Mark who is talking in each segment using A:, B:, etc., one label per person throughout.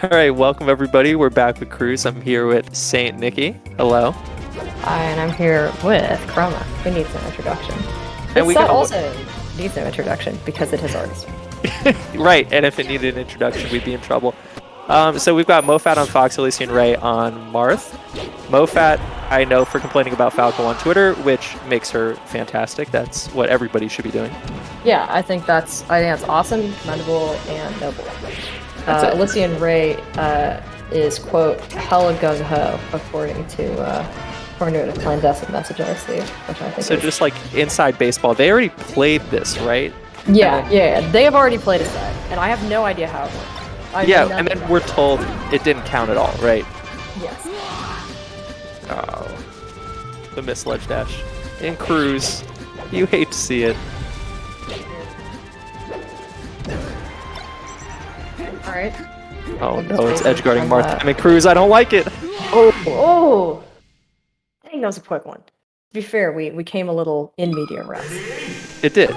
A: All right, welcome everybody. We're back with Cruz. I'm here with Saint Nikki. Hello.
B: Hi, and I'm here with Chroma, who needs an introduction.
A: And
B: This
A: we
B: set
A: got
B: also needs an introduction because it has already started.
A: right, and if it needed an introduction, we'd be in trouble. So we've got Mofat on Fox, Elysian Ray on Marth. Mofat, I know for complaining about Falco on Twitter, which makes her fantastic. That's what everybody should be doing.
B: Yeah, I think that's awesome, commendable, and noble. Elysian Ray is quote hella gung ho according to a clandestine message I received, which I think.
A: So just like inside baseball, they already played this, right?
B: Yeah, they have already played a set, and I have no idea how it works.
A: And then we're told it didn't count at all, right?
B: Yes.
A: Oh, the missed ledge dash in Cruz. You hate to see it.
B: All right.
A: Oh no, it's edge guarding Marth. I mean, Cruz, I don't like it.
B: Oh! I think that was a quick one. To be fair, we came a little in medium res.
A: It did.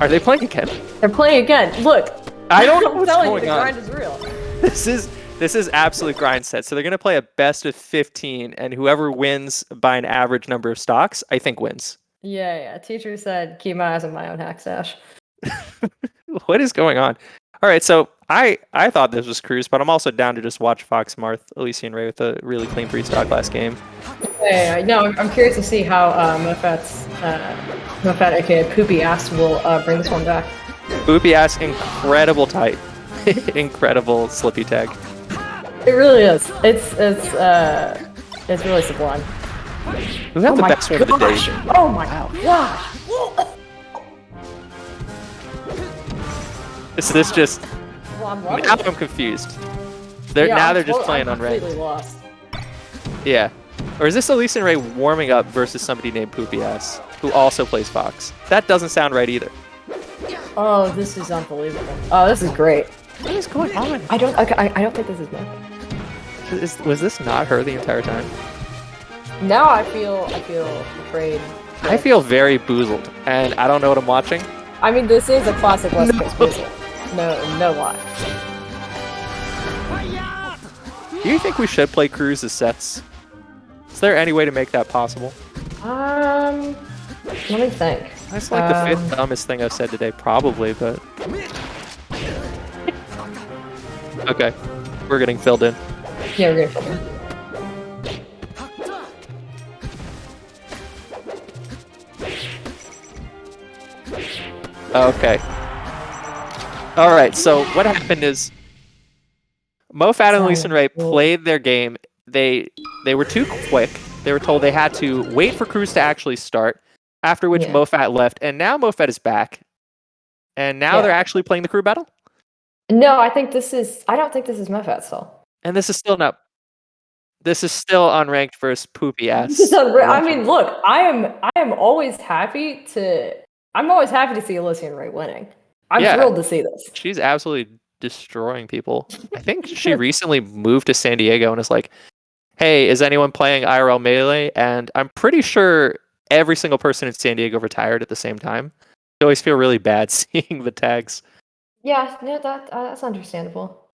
A: Are they playing again?
B: They're playing again. Look,
A: I don't know
B: I'm
A: what's
B: telling
A: going
B: you, the
A: on.
B: grind is real.
A: This is absolute grind set. So they're gonna play a best of 15, and whoever wins by an average number of stocks, I think wins.
B: Yeah. Teacher said, keep my eyes on my own hack stash.
A: What is going on? All right, so I thought this was Cruz, but I'm also down to just watch Fox Marth, Elysian Ray with a really clean 3-stock last game.
B: Yeah. No, I'm curious to see how Mofat, aka Poopy Ass, will bring this one back.
A: Poopy ass, incredible tight, incredible slippy tag.
B: It really is. It's really sublime.
A: Who had the best one of the day?
B: Oh my gosh!
A: Is this just?
B: Well, I'm loving
A: Now
B: it.
A: I'm confused. They're just playing
B: I'm
A: on ranked.
B: completely lost.
A: Yeah. Or is this Elysian Ray warming up versus somebody named Poopy Ass, who also plays Fox? That doesn't sound right either.
B: Oh, this is unbelievable. Oh, this is great.
A: What is going on?
B: I don't think this is Mofat.
A: Was this not her the entire time?
B: Now I feel afraid.
A: I feel very boozled, and I don't know what I'm watching.
B: I mean, this is a classic West Coast whistle. No lie.
A: Do you think we should play Cruz's sets? Is there any way to make that possible?
B: Let me think.
A: That's like the fifth dumbest thing I've said today, probably, but... Okay, we're getting filled in.
B: Yeah, we're gonna.
A: Okay. Alright, so what happened is... Mofat and Elysian Ray played their game. They were too quick. They were told they had to wait for Cruz to actually start, after which Mofat left, and now Mofat is back. And now they're actually playing the crew battle?
B: No, I don't think this is Mofat still.
A: And this is still not... This is still unranked versus Poopy Ass.
B: I mean, look, I'm always happy to see Elysian Ray winning. I'm thrilled to see this.
A: She's absolutely destroying people. I think she recently moved to San Diego and is like, hey, is anyone playing IRL Melee? And I'm pretty sure every single person in San Diego retired at the same time. I always feel really bad seeing the tags.
B: Yeah, no, that's understandable.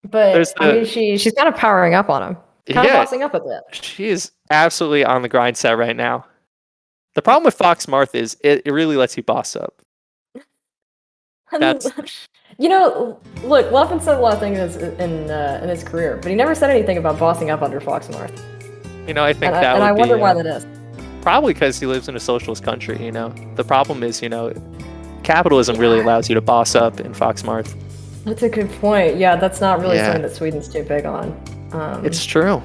B: But I mean, she's kind of powering up on him. Kind of bossing up a bit.
A: She is absolutely on the grind set right now. The problem with Fox Marth is it really lets you boss up. That's...
B: You know, look, Luffin said a lot of things in his career, but he never said anything about bossing up under Fox Marth.
A: You know, I think
B: I wonder why that is.
A: Probably because he lives in a socialist country, you know. The problem is, you know, capitalism really allows you to boss up in Fox Marth.
B: That's a good point. Yeah, that's not really something that Sweden's too big on.
A: It's true.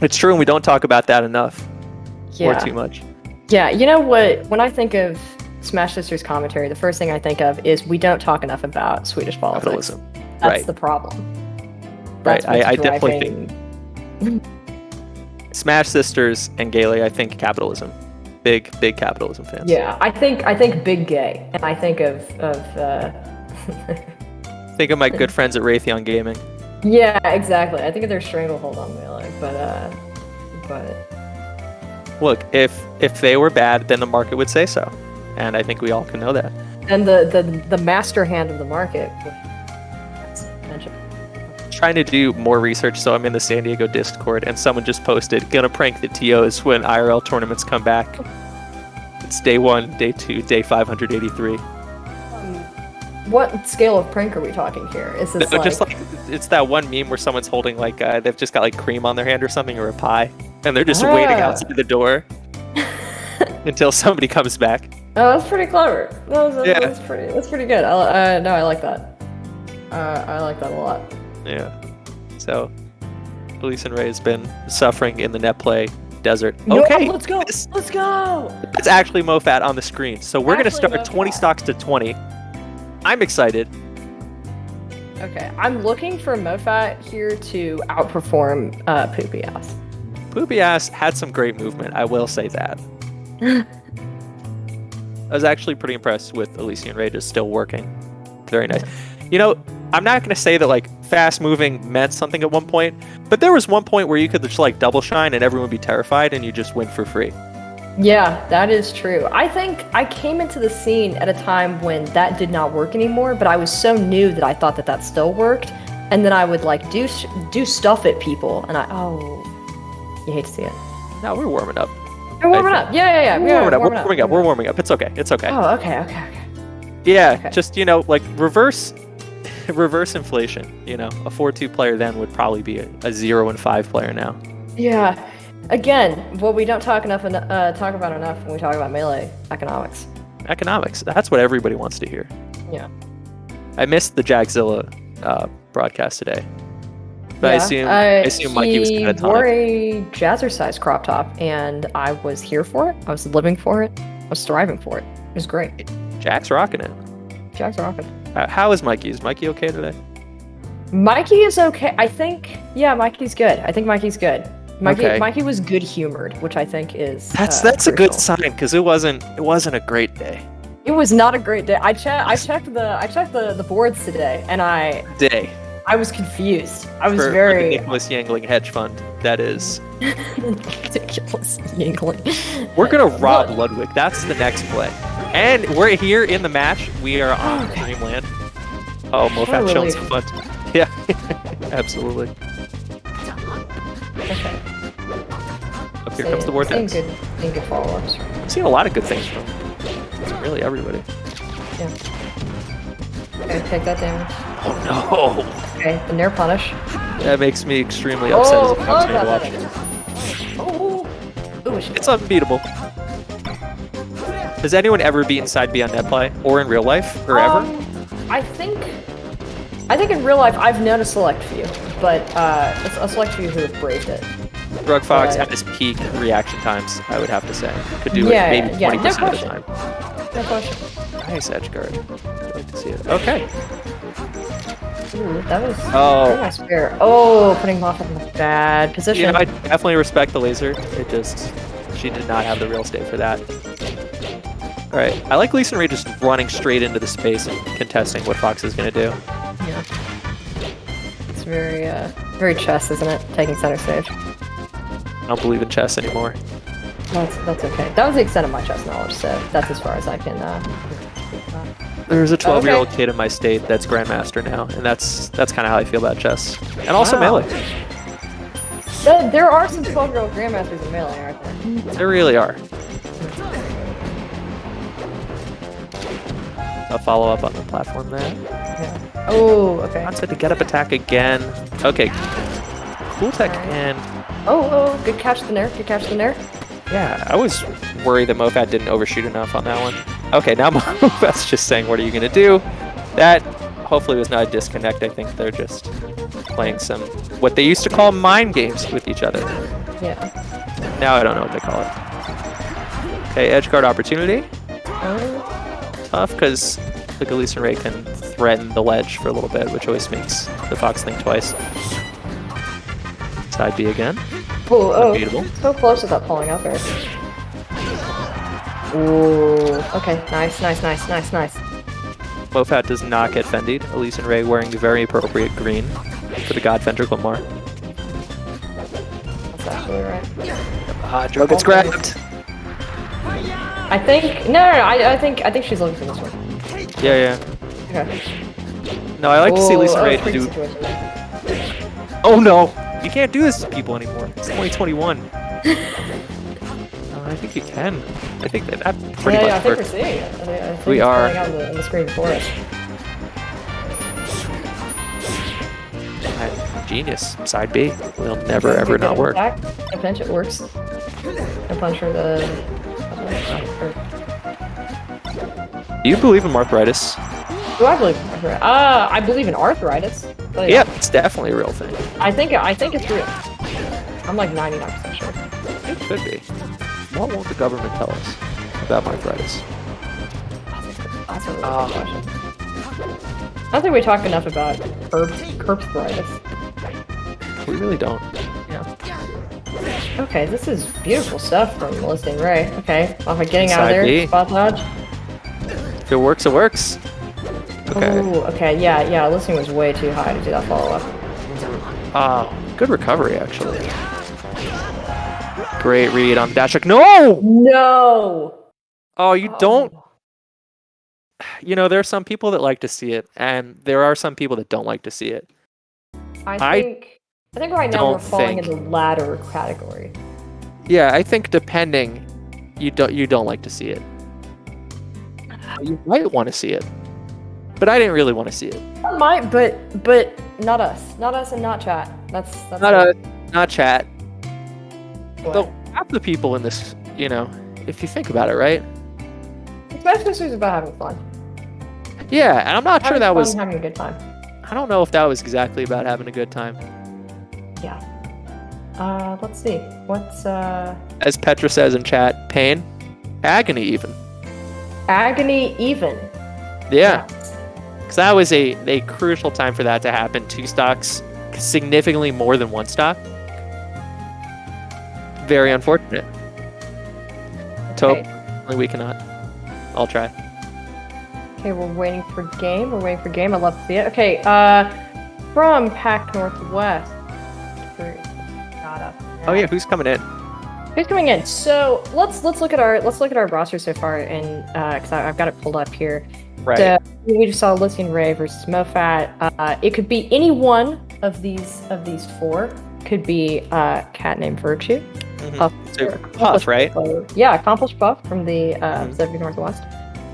A: It's true, and we don't talk about that enough. Or too much.
B: Yeah, you know what? When I think of Smash Sisters commentary, the first thing I think of is we don't talk enough about Swedish politics.
A: Capitalism.
B: That's the problem.
A: That's I definitely think Smash Sisters and Gayle, I think capitalism. Big capitalism fans.
B: Yeah, I think big gay, and I think of
A: Think of my good friends at Raytheon Gaming.
B: Yeah, exactly. I think of their stranglehold on Melee, but
A: look, if they were bad, then the market would say so, and I think we all can know that.
B: And the master hand of the market.
A: trying to do more research, so I'm in the San Diego Discord, and someone just posted, gonna prank the TOs when IRL tournaments come back. It's day 1, day 2, day 583.
B: What scale of prank are we talking here? Is this
A: Just like it's that one meme where someone's holding like they've just got like cream on their hand or something, or a pie, and they're just waiting outside the door until somebody comes back.
B: Oh, that's pretty clever. That's pretty good. No, I like that. I like that a lot.
A: Yeah. So, Elise and Ray has been suffering in the net play desert. Okay,
B: let's go. Let's go.
A: It's actually MoFat on the screen. So we're gonna start 20 stocks to 20. I'm excited.
B: Okay, I'm looking for MoFat here to outperform Poopy Ass.
A: Poopy Ass had some great movement. I will say that. I was actually pretty impressed with Elise and Ray just still working. Very nice. You know, I'm not going to say that like fast moving meant something at one point, but there was one point where you could just like double shine and everyone would be terrified and you just win for free.
B: Yeah, that is true. I think I came into the scene at a time when that did not work anymore, but I was so new that I thought that still worked. And then I would like do stuff at people, and you hate to see it.
A: No, we're warming up.
B: We're warming up. Yeah.
A: We're warming up. It's okay.
B: Oh, okay.
A: Yeah,
B: okay.
A: Just, you know, like reverse inflation. You know, a 4-2 player then would probably be a 0-5 player now.
B: Yeah. Again, what we don't talk about enough when we talk about Melee, economics.
A: Economics. That's what everybody wants to hear.
B: Yeah.
A: I missed the Jagzilla broadcast today. But
B: yeah,
A: I assume Mikey was catatonic.
B: He wore a jazzercise crop top, and I was here for it. I was living for it. I was thriving for it. It was great.
A: Jack's rocking it.
B: Jack's rocking.
A: How is Mikey? Is Mikey okay today?
B: Mikey is okay. I think, Mikey's good. I think Mikey's good.
A: Okay.
B: Mikey was good-humored, which I think is
A: that's a good sign, because it wasn't a great day.
B: It was not a great day. I checked the boards today, and I was confused. I was
A: for
B: very
A: the Nicholas Yangling hedge fund. That is
B: ridiculous. Yangling.
A: We're gonna rob Ludwig. That's the next play, and we're here in the match. We are on Dreamland. Oh, MoFat showing some fun. Yeah, absolutely.
B: Okay.
A: Up here comes the vortex.
B: Seeing good follow-ups.
A: I've seen a lot of good things from really everybody.
B: Yeah. Okay, take that damage.
A: Oh no!
B: Okay, the Nair punish.
A: That makes me extremely upset as a Cubs fan to watch. It's unbeatable. Has anyone ever beaten side B on net play, or in real life, or ever?
B: I think in real life I've known a select few, but a select few who have braved it.
A: Drug Fox at his peak reaction times, I would have to say, could do it maybe 20% of the time.
B: No question.
A: Nice edge guard. I'd like to see it. Okay.
B: Ooh, that was very nice fair. Oh, putting Moffat in a bad position.
A: You know, I definitely respect the laser. It just, she did not have the real estate for that. All right, I like Lisa and Ray just running straight into the space and contesting what Fox is going to do.
B: Yeah. It's very chess, isn't it? Taking center stage.
A: I don't believe in chess anymore.
B: That's okay. That was the extent of my chess knowledge, so that's as far as I can.
A: There's a 12-year-old kid in my state that's Grandmaster now, and that's kind of how I feel about chess. And also Melee.
B: There are some 12-year-old Grandmasters in Melee, aren't there?
A: There really are. A follow-up on the platform there.
B: Yeah. Oh, okay.
A: Onset to get up attack again. Okay. Cool tech and...
B: Oh, good catch the Nair. Good catch the Nair.
A: Yeah, I was worried that MoFat didn't overshoot enough on that one. Okay, now MoFat's just saying, what are you going to do? That hopefully was not a disconnect. I think they're just playing some, what they used to call mind games with each other.
B: Yeah.
A: Now I don't know what they call it. Okay, edge guard opportunity. Tough, because the Elise and Ray can threaten the ledge for a little bit, which always makes the Fox think twice. Side B again. Unbeatable.
B: So close without pulling up there. Ooh, okay, nice.
A: MoFat does not get fendied. Elise and Ray wearing the very appropriate green for the God Ventricle Mar.
B: That's actually right.
A: Drug gets grabbed.
B: I think I think she's looking for this one.
A: Yeah.
B: Okay.
A: No, I like to see Elise and Ray do.
B: Situation.
A: Oh no! You can't do this to people anymore. It's 2021. I think you can. I think that pretty much
B: I think we're
A: works.
B: seeing it. I think
A: We
B: it's
A: are.
B: playing out on the screen for us.
A: Genius. Side B. Will never ever not work.
B: No punch, it works. No punch for the...
A: Do you believe in arthritis?
B: Do I believe in arthritis? I believe in arthritis. But
A: Yeah, it's definitely a real thing.
B: I think it's real. I'm like 99% sure.
A: It could be. What won't the government tell us about arthritis?
B: That's a really good question. I don't think we talk enough about arthritis.
A: We really don't.
B: Yeah. Okay, this is beautiful stuff from Melissa and Ray. Okay, off of getting out of there,
A: B.
B: spot dodge.
A: If it works, it works. Okay.
B: Ooh, okay, yeah, listening was way too high to do that follow-up.
A: Good recovery, actually. Great read on the dash check. No!
B: No!
A: Oh, you don't... You know, there are some people that like to see it, and there are some people that don't like to see it.
B: I think right now we're falling in the latter category.
A: Yeah, I think depending, you don't like to see it. You might want to see it, but I didn't really want to see it.
B: I might, but not us, and not chat. That's
A: Not us, not chat.
B: What?
A: So half the people in this, you know, if you think about it, right?
B: Smash Sisters is about having fun.
A: Yeah, and I'm not sure that was
B: having a good time.
A: I don't know if that was exactly about having a good time.
B: Yeah. Let's see. What's
A: As Petra says in chat, pain, agony, even.
B: Agony even.
A: Yeah. Because that was a crucial time for that to happen. 2 stocks, significantly more than 1 stock. Very unfortunate.
B: Okay.
A: We cannot. I'll try.
B: Okay, we're waiting for game. I'd love to see it. Okay, from Pac Northwest.
A: Oh yeah, who's coming in?
B: Who's coming in? So let's look at our roster so far, and because I've got it pulled up here.
A: Right.
B: So we just saw Lucy and Ray versus MoFat. It could be any one of these 4. Could be cat named Virtue.
A: Mm-hmm. Puff, right?
B: Yeah, accomplished Puff from the Pacific Northwest.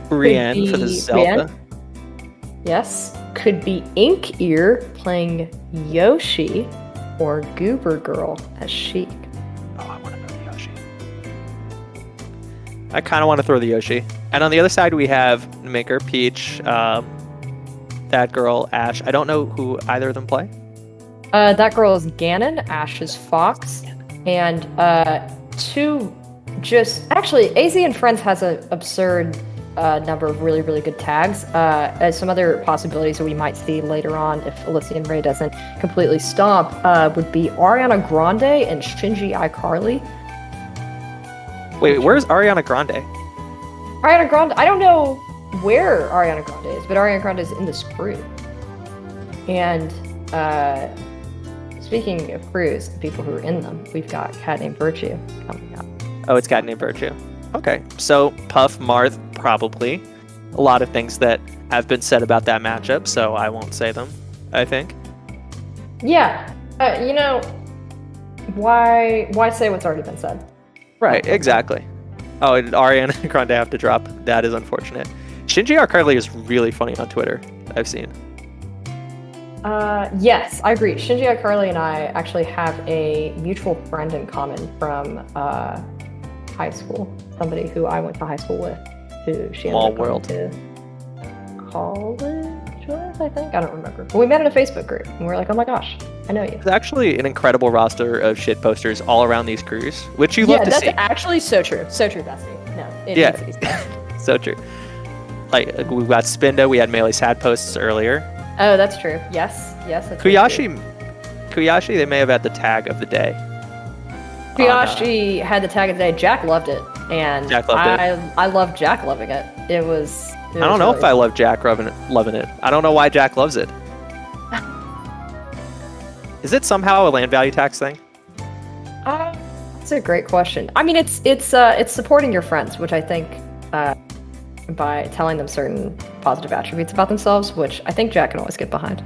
A: Brienne for the Zelda.
B: Brienne. Yes. Could be Ink Ear playing Yoshi, or Goober Girl as Sheik.
A: Oh, I want to throw the Yoshi. I kind of want to throw the Yoshi. And on the other side, we have Maker, Peach, that girl, Ash. I don't know who either of them play.
B: That girl is Ganon, Ash is Fox, and actually, AZ and Friends has an absurd number of really, really good tags. Some other possibilities that we might see later on if Alyssa and Ray doesn't completely stomp would be Ariana Grande and Shinji iCarly.
A: Wait, where's Ariana Grande?
B: Ariana Grande, I don't know where Ariana Grande is, but Ariana Grande is in this crew. And speaking of crews, the people who are in them, we've got Cat Named Virtue coming up.
A: Oh, it's Cat Named Virtue. Okay, so Puff, Marth, probably. A lot of things that have been said about that matchup, so I won't say them, I think.
B: Yeah, you know, why say what's already been said?
A: Right, exactly. Oh, and Ariana Grande have to drop. That is unfortunate. Shinji iCarly is really funny on Twitter, I've seen.
B: Yes, I agree. Shinji iCarly and I actually have a mutual friend in common from high school. Somebody who I went to high school with, who she ended up going to college with, I think. I don't remember. But we met in a Facebook group, and we were like, oh my gosh, I know you.
A: There's actually an incredible roster of shit posters all around these crews, which you love to see.
B: Yeah, that's actually so true. So true, Bestie. No, it needs to be said.
A: So true. Like, we've got Spinda, we had Melee Sad posts earlier.
B: Oh, that's true. Yes, that's
A: Kuyashi, they may have had the tag of the day.
B: Kuyashi had the tag of the day. Jack loved it, and
A: Jack loved it.
B: I loved Jack loving it. It was
A: I don't know if I love Jack loving it. I don't know why Jack loves it. Is it somehow a land value tax thing?
B: That's a great question. I mean, it's supporting your friends, which I think by telling them certain positive attributes about themselves, which I think Jack can always get behind.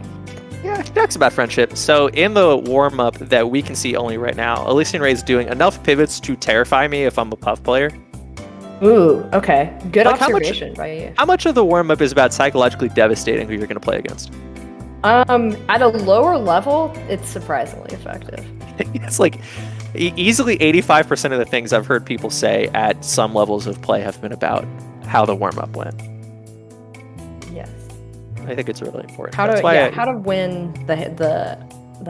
A: Yeah, Talks about friendship. So in the warm-up that we can see only right now, Elysian Ray is doing enough pivots to terrify me if I'm a Puff player.
B: Ooh, okay. Good
A: Like,
B: observation by you.
A: How much of the warm-up is about psychologically devastating who you're going to play against?
B: At a lower level, it's surprisingly effective.
A: It's like easily 85% of the things I've heard people say at some levels of play have been about how the warm-up went.
B: Yes.
A: I think it's really important.
B: How to win the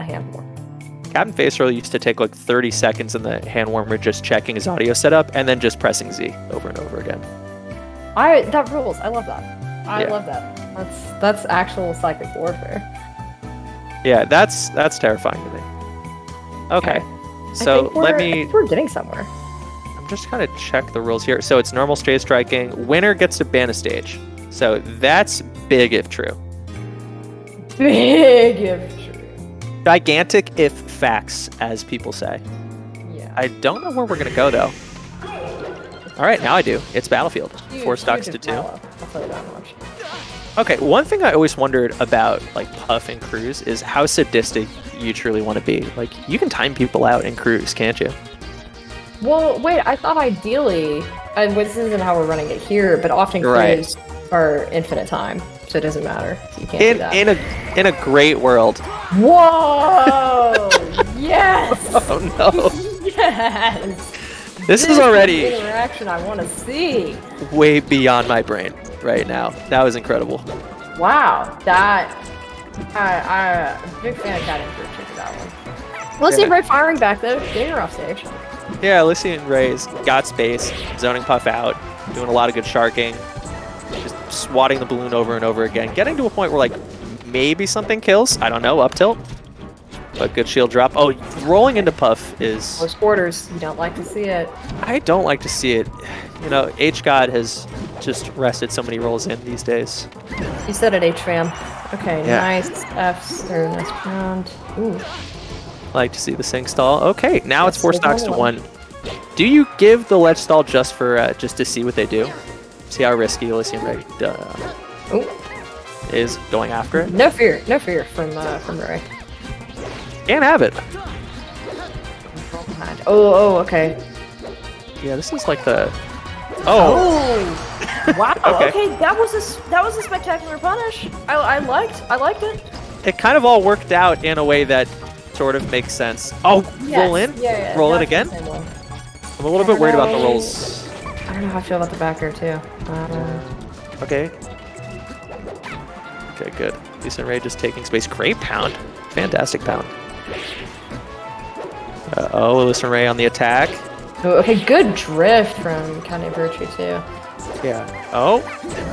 B: hand warm. Captain
A: Faceroll used to take like 30 seconds in the hand warmer just checking his audio setup and then just pressing Z over and over again.
B: That rules. I love that. I love that. That's actual psychic warfare.
A: Yeah, that's terrifying to me. Okay. So
B: I think we're getting somewhere.
A: I'm just kind of check the rules here. So it's normal straight striking. Winner gets to ban a stage. So that's big if true.
B: Big if true.
A: Gigantic if facts, as people say.
B: Yeah.
A: I don't know where we're going to go, though. All right, now I do. It's Battlefield. 4 stocks to 2.
B: I'll tell you that much.
A: Okay, one thing I always wondered about like Puff and Cruise is how sadistic you truly want to be. Like, you can time people out in Cruise, can't you?
B: Well, wait, I thought ideally, and this isn't how we're running it here, but often Cruise are infinite time, so it doesn't matter. You can't do that.
A: In a great world.
B: Whoa! Yes!
A: Oh no!
B: Yes!
A: This is already
B: interaction I want to see.
A: Way beyond my brain right now. That was incredible.
B: Wow, I'm a big fan of Captain Faceroll for that one. Elysian Ray firing back though, getting her off stage.
A: Yeah, Elysian Ray's got space, zoning Puff out, doing a lot of good sharking, just swatting the balloon over and over again, getting to a point where like maybe something kills. I don't know, up tilt. But good shield drop. Oh, rolling into Puff is...
B: Close quarters. You don't like to see it.
A: I don't like to see it. You know, H-God has just rested so many rolls in these days.
B: You said it, H-Fam. Okay,
A: yeah.
B: Nice Fs, or nice round. Ooh.
A: Like to see the sink stall. Okay, now it's 4 stocks to 1. Do you give the ledge stall just for just to see what they do? See how risky Elysian Ray is going after it?
B: No fear from Ray.
A: Can't have it.
B: Oh, okay.
A: Yeah, this is like the.
B: Wow. Okay, that was a spectacular punish. I liked it.
A: It kind of all worked out in a way that sort of makes sense. Oh, yes. Roll in?
B: Yeah,
A: roll it again? I'm a little bit worried about the rolls.
B: I don't know how I feel about the back air too.
A: Okay. Okay, good. Elysian Ray just taking space. Great pound. Fantastic pound. Elysian Ray on the attack.
B: Oh, okay, good drift from Captain Virtue too.
A: Yeah. Oh.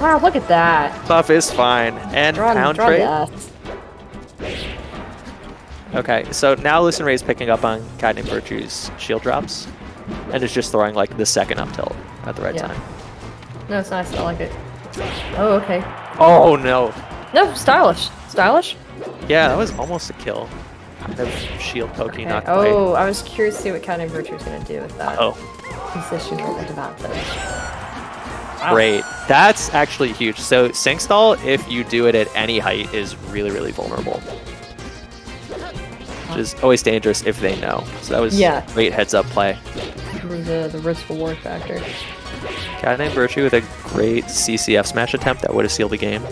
B: Wow, look at that.
A: Puff is fine. And pound trade. Okay, so now Elysian Ray is picking up on Captain Virtue's shield drops, and is just throwing like the second up tilt at the right time.
B: No, it's nice. I like it. Oh, okay.
A: Oh no.
B: No, stylish. Stylish.
A: Yeah, that was almost a kill. Kind of shield poking, not quite.
B: Oh, I was curious to see what Captain Virtue was going to do with that. Position advantage.
A: Wow. Great. That's actually huge. So sink stall, if you do it at any height, is really, really vulnerable. Which is always dangerous if they know. So that was great heads up play.
B: The risk reward factor.
A: Captain Virtue with a great CCF smash attempt that would have sealed the game.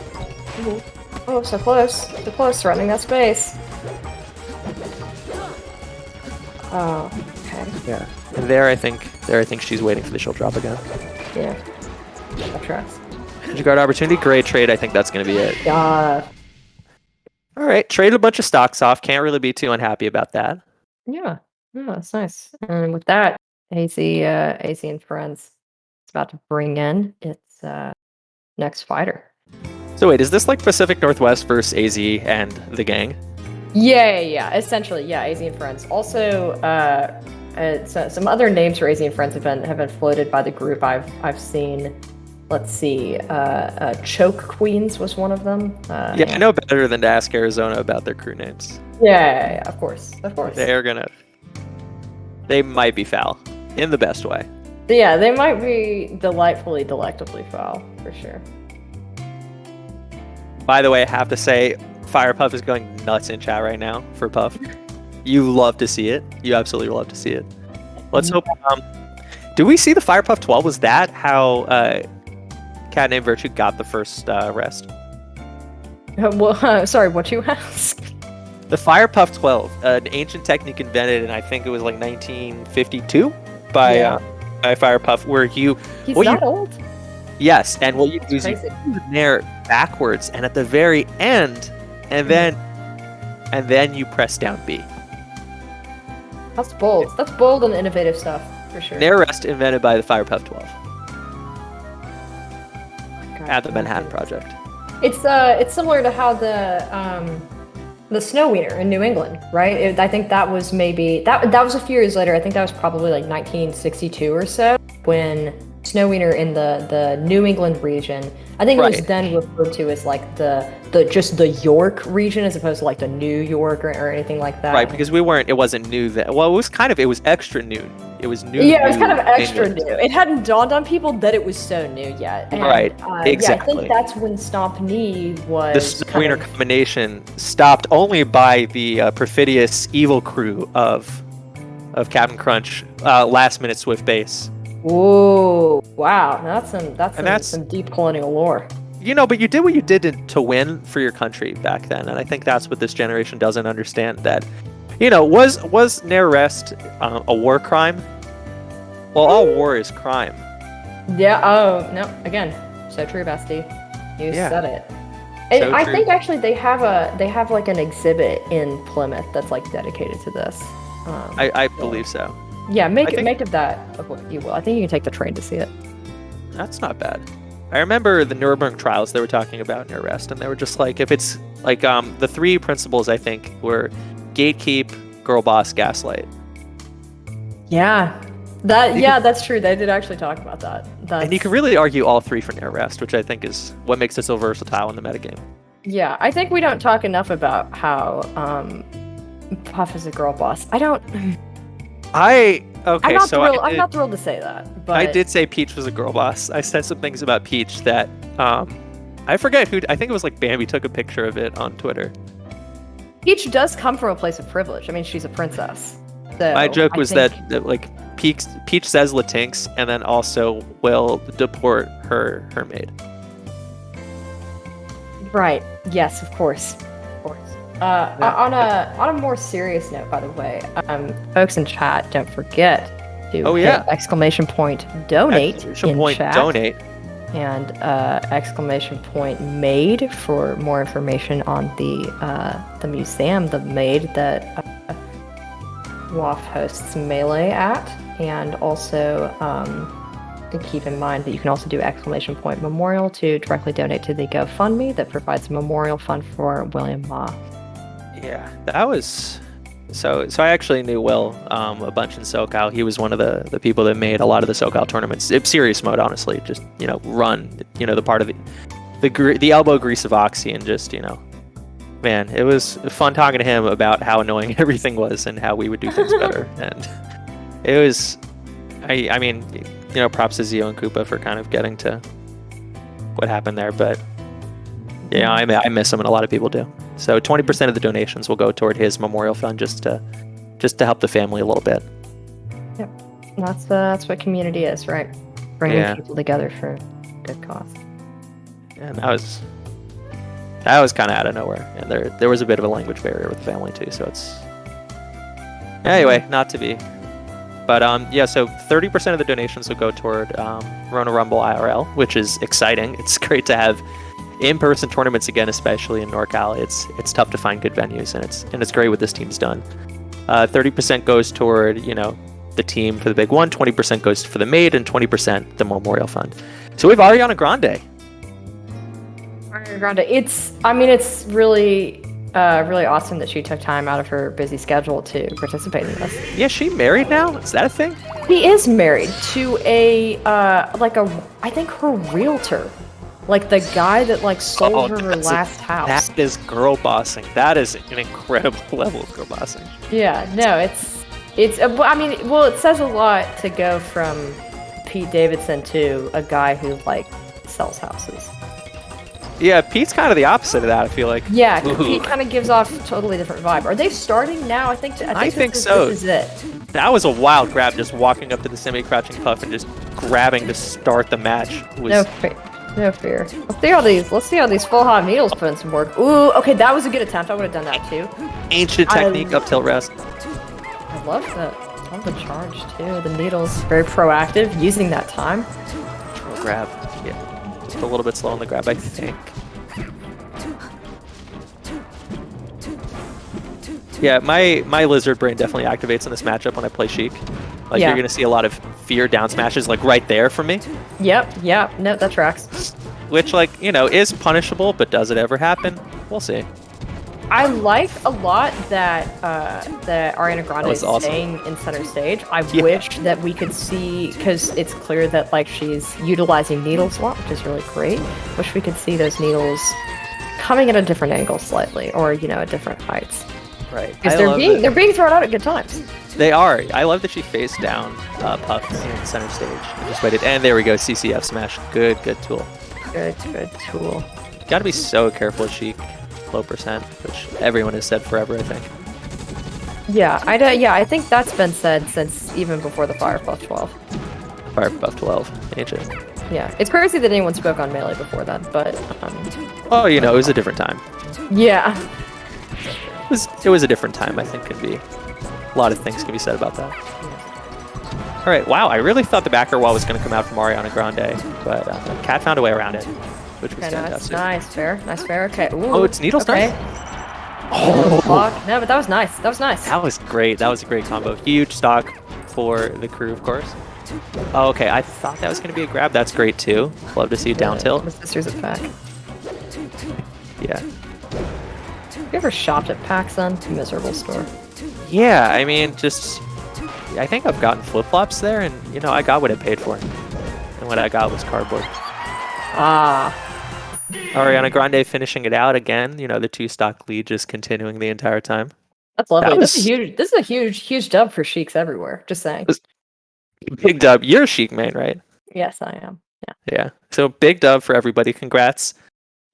B: Ooh. Oh, so close. So close, threatening that space. Oh, okay.
A: Yeah. And there I think she's waiting for the shield drop again.
B: Yeah. I trust.
A: Edge guard opportunity, great trade. I think that's gonna be it.
B: Yeah.
A: All right, trade a bunch of stocks off. Can't really be too unhappy about that.
B: Yeah. Yeah, that's nice. And with that, AC and Friends is about to bring in its next fighter.
A: So wait, is this like Pacific Northwest versus AZ and the gang?
B: Yeah. Essentially, yeah, AZ and Friends. Also, some other names for AZ and Friends have been floated by the group. I've seen. Let's see. Choke Queens was one of them.
A: I know better than to ask Arizona about their crew names.
B: Yeah, of course.
A: They might be foul in the best way.
B: Yeah, they might be delectably foul for sure.
A: By the way, I have to say, Fire Puff is going nuts in chat right now for Puff. You love to see it. You absolutely love to see it. Let's hope. Do we see the Fire Puff 12? Was that how Cat Named Virtue got the first rest?
B: Well, sorry, what you ask?
A: The Fire Puff 12, an ancient technique invented in I think it was like 1952 by Fire Puff, where
B: He's not old.
A: Yes, and what you do is you nair backwards, and at the very end, and then you press down B.
B: That's bold. That's bold and innovative stuff for sure.
A: Nair rest invented by the Fire Puff 12 at the Manhattan Project.
B: It's similar to how the Snow Wiener in New England, right? I think that was maybe that was a few years later. I think that was probably like 1962 or so when Snow Wiener in the New England region. I think it was then referred to as like the York region as opposed to like the New York or anything like that.
A: Right, because it wasn't new then. Well, it was extra new. It was new.
B: Yeah, it was kind of extra new. It hadn't dawned on people that it was so new yet. And,
A: right, exactly.
B: Yeah, I think that's when Stomp Knee was.
A: The Snow Wiener combination stopped only by the perfidious evil crew of Captain Crunch, last minute Swift base.
B: Whoa! Wow, that's some deep colonial lore.
A: But you did what you did to win for your country back then, and I think that's what this generation doesn't understand. That, was Nair Rest a war crime? Well, all war is crime.
B: Yeah. Oh no. Again, so true, Basti. You said it. And so I think actually they have like an exhibit in Plymouth that's like dedicated to this.
A: I believe so.
B: Yeah, make of that of what you will. I think you can take the train to see it.
A: That's not bad. I remember the Nuremberg trials they were talking about Nair Rest, and they were just like, if it's like the three principles I think were gatekeep, girl boss, gaslight.
B: Yeah. That's true. They did actually talk about that.
A: And you can really argue all three for Nair Rest, which I think is what makes it so versatile in the metagame.
B: Yeah, I think we don't talk enough about how Puff is a girl boss. I'm not thrilled to say that. But
A: I did say Peach was a girl boss. I said some things about Peach that I forget who. I think it was like Bambi took a picture of it on Twitter.
B: Peach does come from a place of privilege. I mean, she's a princess. So
A: my joke was that like Peach says Latinx and then also will deport her maid.
B: Right. Yes, of course. On a more serious note, by the way, folks in chat, don't forget to hit exclamation point donate in chat.
A: Donate.
B: And exclamation point made for more information on the museum, the Maid that WAF hosts Melee at, and also keep in mind that you can also do exclamation point memorial to directly donate to the GoFundMe that provides a memorial fund for William Ma.
A: Yeah, that was so I actually knew Will a bunch in SoCal. He was one of the people that made a lot of the SoCal tournaments. It's serious mode, honestly. Just run the part of the elbow grease of Oxy, and just man, it was fun talking to him about how annoying everything was and how we would do things better. And it was, I mean, props to Zio and Koopa for kind of getting to what happened there. But I miss him, and a lot of people do. So 20% of the donations will go toward his memorial fund, just to help the family a little bit.
B: Yep, that's what community is, right? Bringing people together for good cause.
A: And that was kind of out of nowhere, and there was a bit of a language barrier with the family too. So it's anyway, not to be. But so 30% of the donations will go toward Rona Rumble IRL, which is exciting. It's great to have in-person tournaments again, especially in NorCal. It's tough to find good venues, and it's great what this team's done. 30% goes toward the team for the big one, 20% goes for the Maid, and 20% the Memorial Fund. So we have Ariana Grande.
B: Ariana Grande. It's really really awesome that she took time out of her busy schedule to participate in this.
A: Yeah, she married now? Is that a thing?
B: She is married to I think her realtor. Like the guy that sold her last house.
A: That is girl bossing. That is an incredible level of girl bossing.
B: Yeah, no, it's. It says a lot to go from Pete Davidson to a guy who sells houses.
A: Yeah, Pete's kind of the opposite of that, I feel like.
B: Yeah,
A: Ooh.
B: Pete kind of gives off a totally different vibe. Are they starting now? I think
A: so.
B: This is it.
A: That was a wild grab, just walking up to the semi-crouching puff and just grabbing to start the match.
B: No fear. Let's see how these full hot needles put in some work. Ooh, okay, that was a good attempt. I would have done that too.
A: Ancient technique up tilt rest.
B: I love that. I love the charge too. The needles, very proactive, using that time.
A: Grab. Yeah. Just a little bit slow on the grab, I think. Yeah, my lizard brain definitely activates in this matchup when I play Sheik. Like, you're going to see a lot of fear down smashes, like, right there from me.
B: Yep. No, that tracks.
A: Which, like, you know, is punishable, but does it ever happen? We'll see.
B: I like a lot that that Ariana Grande is
A: awesome.
B: staying in center stage. I wish that we could see, because it's clear that like she's utilizing needles a lot, which is really great. Wish we could see those needles coming at a different angle slightly, or at different heights.
A: Right.
B: Because they're being thrown out at good times.
A: They are. I love that she faced down Puff in center stage. And just waited. And there we go. CCF smash. Good tool.
B: Good tool.
A: Gotta be so careful with Sheik. Low percent, which everyone has said forever, I think.
B: Yeah, I think that's been said since even before the Fire Buff 12.
A: Fire Buff 12. Ancient.
B: Yeah. It's crazy that anyone spoke on Melee before that, but...
A: Oh, it was a different time.
B: Yeah.
A: It was a different time, I think. A lot of things can be said about that. All right, wow, I really thought the backer wall was going to come out from Ariana Grande, but Cat found a way around it, which was fantastic.
B: Nice fair. Okay. Ooh,
A: oh, it's needle
B: okay. Oh, no, but that was nice.
A: That was great. That was a great combo. Huge stock for the crew, of course. Oh, okay, I thought that was going to be a grab. That's great, too. Love to see down tilt.
B: My sister's at PAX.
A: Yeah.
B: Have you ever shopped at PAX? Miserable store.
A: Yeah, I mean, I think I've gotten flip-flops there, and, I got what I paid for. And what I got was cardboard.
B: Ah.
A: Ariana Grande finishing it out again. The 2-stock lead just continuing the entire time.
B: That's lovely. This is a huge dub for Sheiks everywhere. Just saying.
A: Big dub. You're a Sheik main, right?
B: Yes, I am. Yeah.
A: Yeah. So big dub for everybody. Congrats.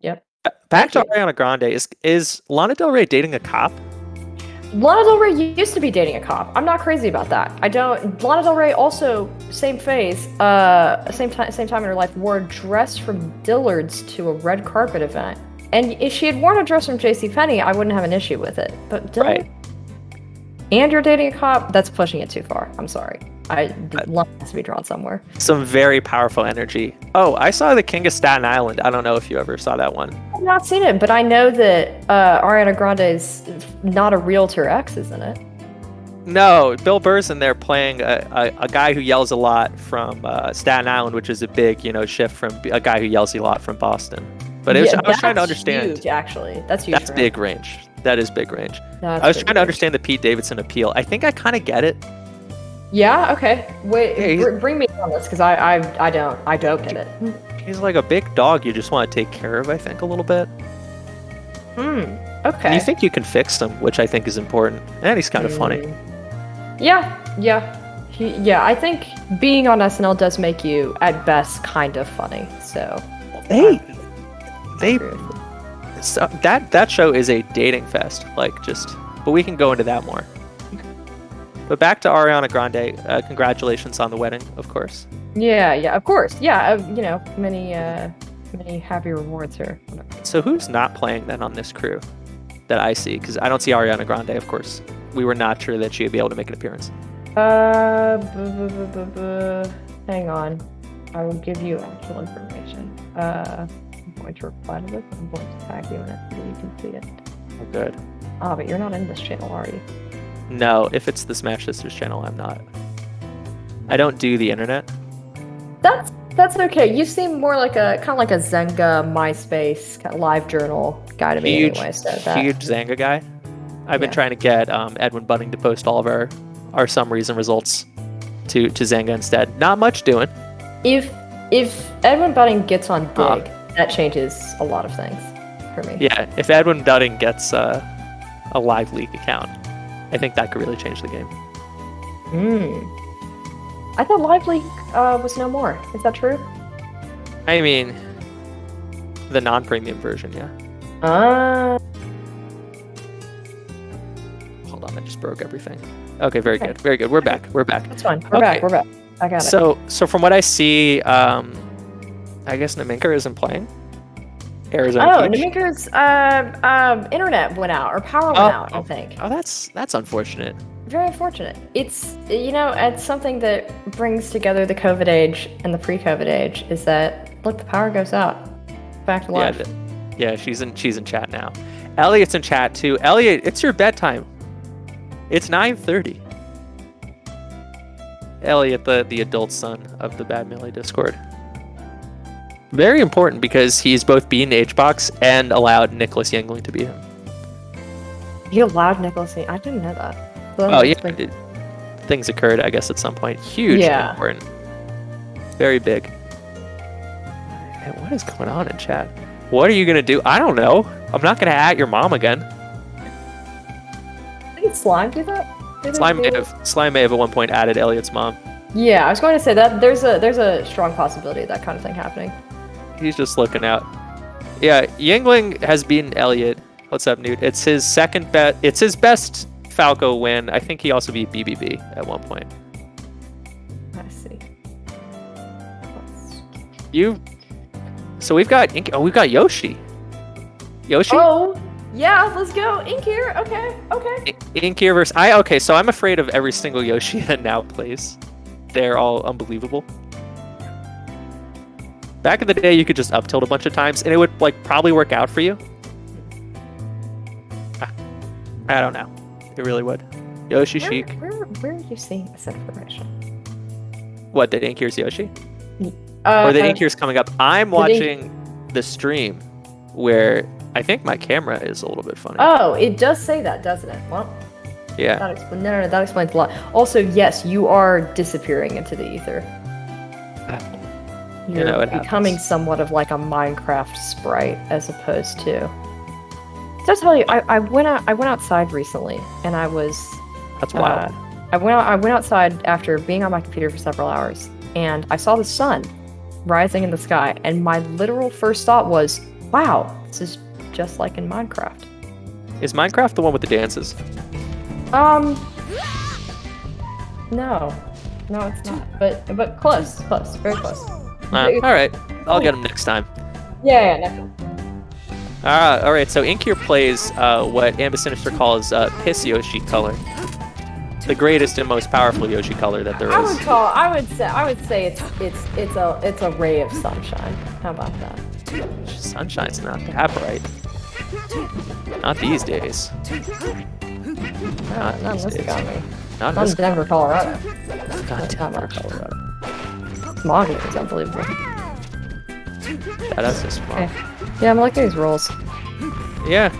B: Yep.
A: Back to Ariana Grande. Is Lana Del Rey dating a cop?
B: Lana Del Rey used to be dating a cop. I'm not crazy about that. Lana Del Rey also, same phase, same time in her life, wore a dress from Dillard's to a red carpet event. And if she had worn a dress from JCPenney, I wouldn't have an issue with it. But Dillard,
A: right.
B: And you're dating a cop, that's pushing it too far. I'm sorry. Love has to be drawn somewhere.
A: Some very powerful energy. Oh, I saw the King of Staten Island. I don't know if you ever saw that one.
B: I've not seen it, but I know that Ariana Grande is not a realtor X, isn't it?
A: No, Bill Burr's in there playing a guy who yells a lot from Staten Island, which is a big, shift from a guy who yells a lot from Boston. But I was trying to understand.
B: Huge, actually. That's huge.
A: That's big range. That is big range.
B: I
A: was trying to understand the Pete Davidson appeal. I think I kind of get it.
B: Yeah. Okay. Wait. Bring me on this, because I don't get it.
A: He's like a big dog you just want to take care of. I think a little bit.
B: Okay.
A: And you think you can fix him, which I think is important. And he's kind of funny.
B: Yeah. I think being on SNL does make you, at best, kind of funny. So.
A: So that show is a dating fest. But we can go into that more. But back to Ariana Grande. Congratulations on the wedding, of course.
B: Yeah, of course. Yeah, many happy rewards here.
A: So who's not playing then on this crew that I see? Because I don't see Ariana Grande, of course. We were not sure that she would be able to make an appearance.
B: Hang on. I will give you actual information. I'm going to reply to this. I'm going to tag you in it so you can see it.
A: Oh, good.
B: But you're not in this channel, are you?
A: No, if it's the Smash Sisters channel, I'm not. I don't do the internet.
B: That's okay. You seem more like a Zynga, MySpace, kind of live journal guy to me anyway. So
A: huge Zynga guy. I've been trying to get Edwin Budding to post all of our summaries and results to Zynga instead. Not much doing.
B: If Edwin Budding gets on Dig, that changes a lot of things for me.
A: Yeah, if Edwin Budding gets a Live League account, I think that could really change the game.
B: I thought Live League was no more. Is that true?
A: I mean, The non-premium version, yeah. Hold on, I just broke everything. Okay, very good. Very good. We're back. We're back.
B: That's fine. We're back. I got it.
A: So from what I see, I guess Naminka isn't playing. Arizona Peach.
B: Naminka's internet went out, or power went out, I think.
A: Oh, that's unfortunate.
B: Very unfortunate. It's, it's something that brings together the COVID age and the pre-COVID age, is that, look, the power goes out. Back to life.
A: Yeah, she's in chat now. Elliot's in chat too. Elliot, it's your bedtime. It's 9:30. Elliot, the adult son of the Bad Melee Discord. Very important because he's both beaten HBox and allowed Nicholas Yangling to beat him.
B: He allowed Nicholas Yangling? I didn't know that.
A: Oh yeah, things occurred, I guess, at some point. Huge, important, very big. Man, what is going on in chat? What are you gonna do? I don't know. I'm not gonna at your mom again.
B: Did Slime do that?
A: Slime may have at one point added Elliot's mom.
B: Yeah, I was going to say that there's a strong possibility of that kind of thing happening.
A: He's just looking out. Yeah, Yangling has beaten Elliot. What's up, Newt? It's his second bet. It's his best Falco win. I think he also beat BBB at one point.
B: I see.
A: So we've got we've got Yoshi. Yoshi?
B: Oh, yeah, let's go. Ink here. Okay.
A: Ink here versus okay, so I'm afraid of every single Yoshi that now plays. They're all unbelievable. Back in the day, you could just up tilt a bunch of times, and it would probably work out for you. I don't know. It really would. Yoshi Chic.
B: Where are you seeing this information?
A: What, that Inkir's Yoshi? Or that Inkir's coming up? I'm watching the stream where I think my camera is a little bit funny.
B: Oh, it does say that, doesn't it? Well,
A: yeah.
B: That explains a lot. Also, yes, you are disappearing into the ether. You're becoming somewhat of like a Minecraft sprite as opposed to. So I'll tell you, I went outside recently, and I was.
A: That's wild.
B: I went outside after being on my computer for several hours, and I saw the sun rising in the sky, and my literal first thought was, "Wow, this is just like in Minecraft."
A: Is Minecraft the one with the dances?
B: No, it's not. But close, very close.
A: All right, I'll get him next time.
B: Yeah, next time.
A: All right. So Ink here plays what Ambus Sinister calls Piss Yoshi color, the greatest and most powerful Yoshi color that there is.
B: I would say it's a ray of sunshine. How about that?
A: Sunshine's not that bright. Not these days.
B: Not in this economy.
A: Not
B: in Denver, Colorado.
A: Not Denver, Colorado.
B: Smog is unbelievable.
A: That's just smog.
B: Yeah, I'm liking these rolls.
A: Yeah.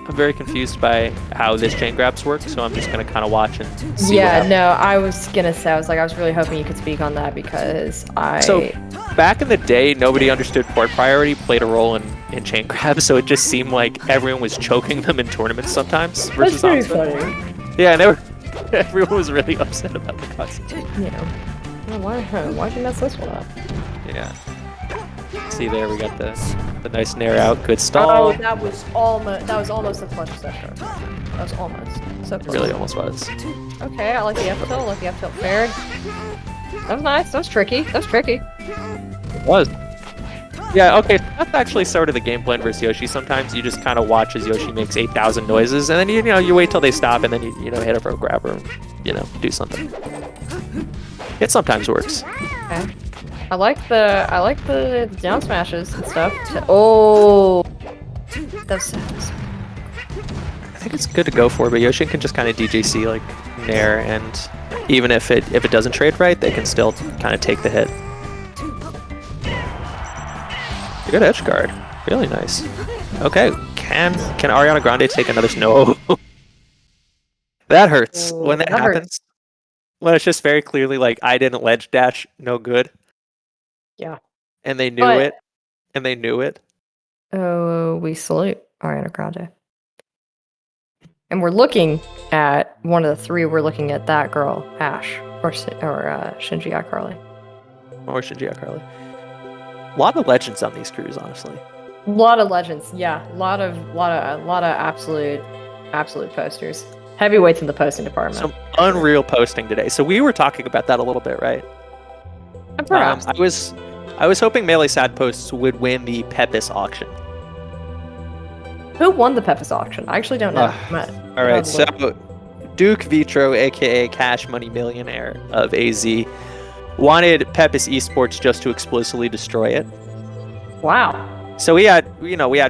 A: I'm very confused by how this chain grabs work, so I'm just going to kind of watch and see what happens.
B: I was going to say, I was really hoping you could speak on that because
A: So, back in the day, nobody understood port priority played a role in chain grab, so it just seemed like everyone was choking them in tournaments sometimes.
B: That's pretty funny.
A: Yeah, and everyone was really upset about the concept.
B: Yeah. Why'd you mess this one up?
A: Yeah. See there, we got the nice nair out, good stall.
B: Oh, that was almost a clutch session. That was almost. So close.
A: It really almost was.
B: Okay, I like the up tilt. Fared. That was nice. That was tricky.
A: It was. Yeah, okay, that's actually sort of the game plan versus Yoshi. Sometimes you just kind of watch as Yoshi makes 8,000 noises, and then you wait till they stop, and then you hit a pro grabber, do something. It sometimes works.
B: Okay. I like the down smashes and stuff. Those sounds.
A: I think it's good to go for, but Yoshi can just kind of DJC like nair, and even if it doesn't trade right, they can still kind of take the hit. Good edge guard, really nice. Okay, can Ariana Grande take another no? That hurts when that happens. Hurts. When it's just very clearly like I didn't ledge dash, no good.
B: Yeah.
A: And they knew it. And they knew it.
B: Oh, we salute Ariana Grande. And we're looking at one of the three. We're looking at that girl, Ash, or Shinji iCarly.
A: Or Shinji iCarly. A lot of legends on these crews, honestly.
B: A lot of legends, yeah. A lot of absolute posters. Heavyweights in the posting department.
A: Some unreal posting today. So we were talking about that a little bit, right?
B: Perhaps.
A: I was hoping Melee Sad Posts would win the Pepis auction.
B: Who won the Pepis auction? I actually don't know.
A: All right, so Duke Vitro, aka Cash Money Millionaire of AZ, wanted Pepis Esports just to explosively destroy it.
B: Wow.
A: So we had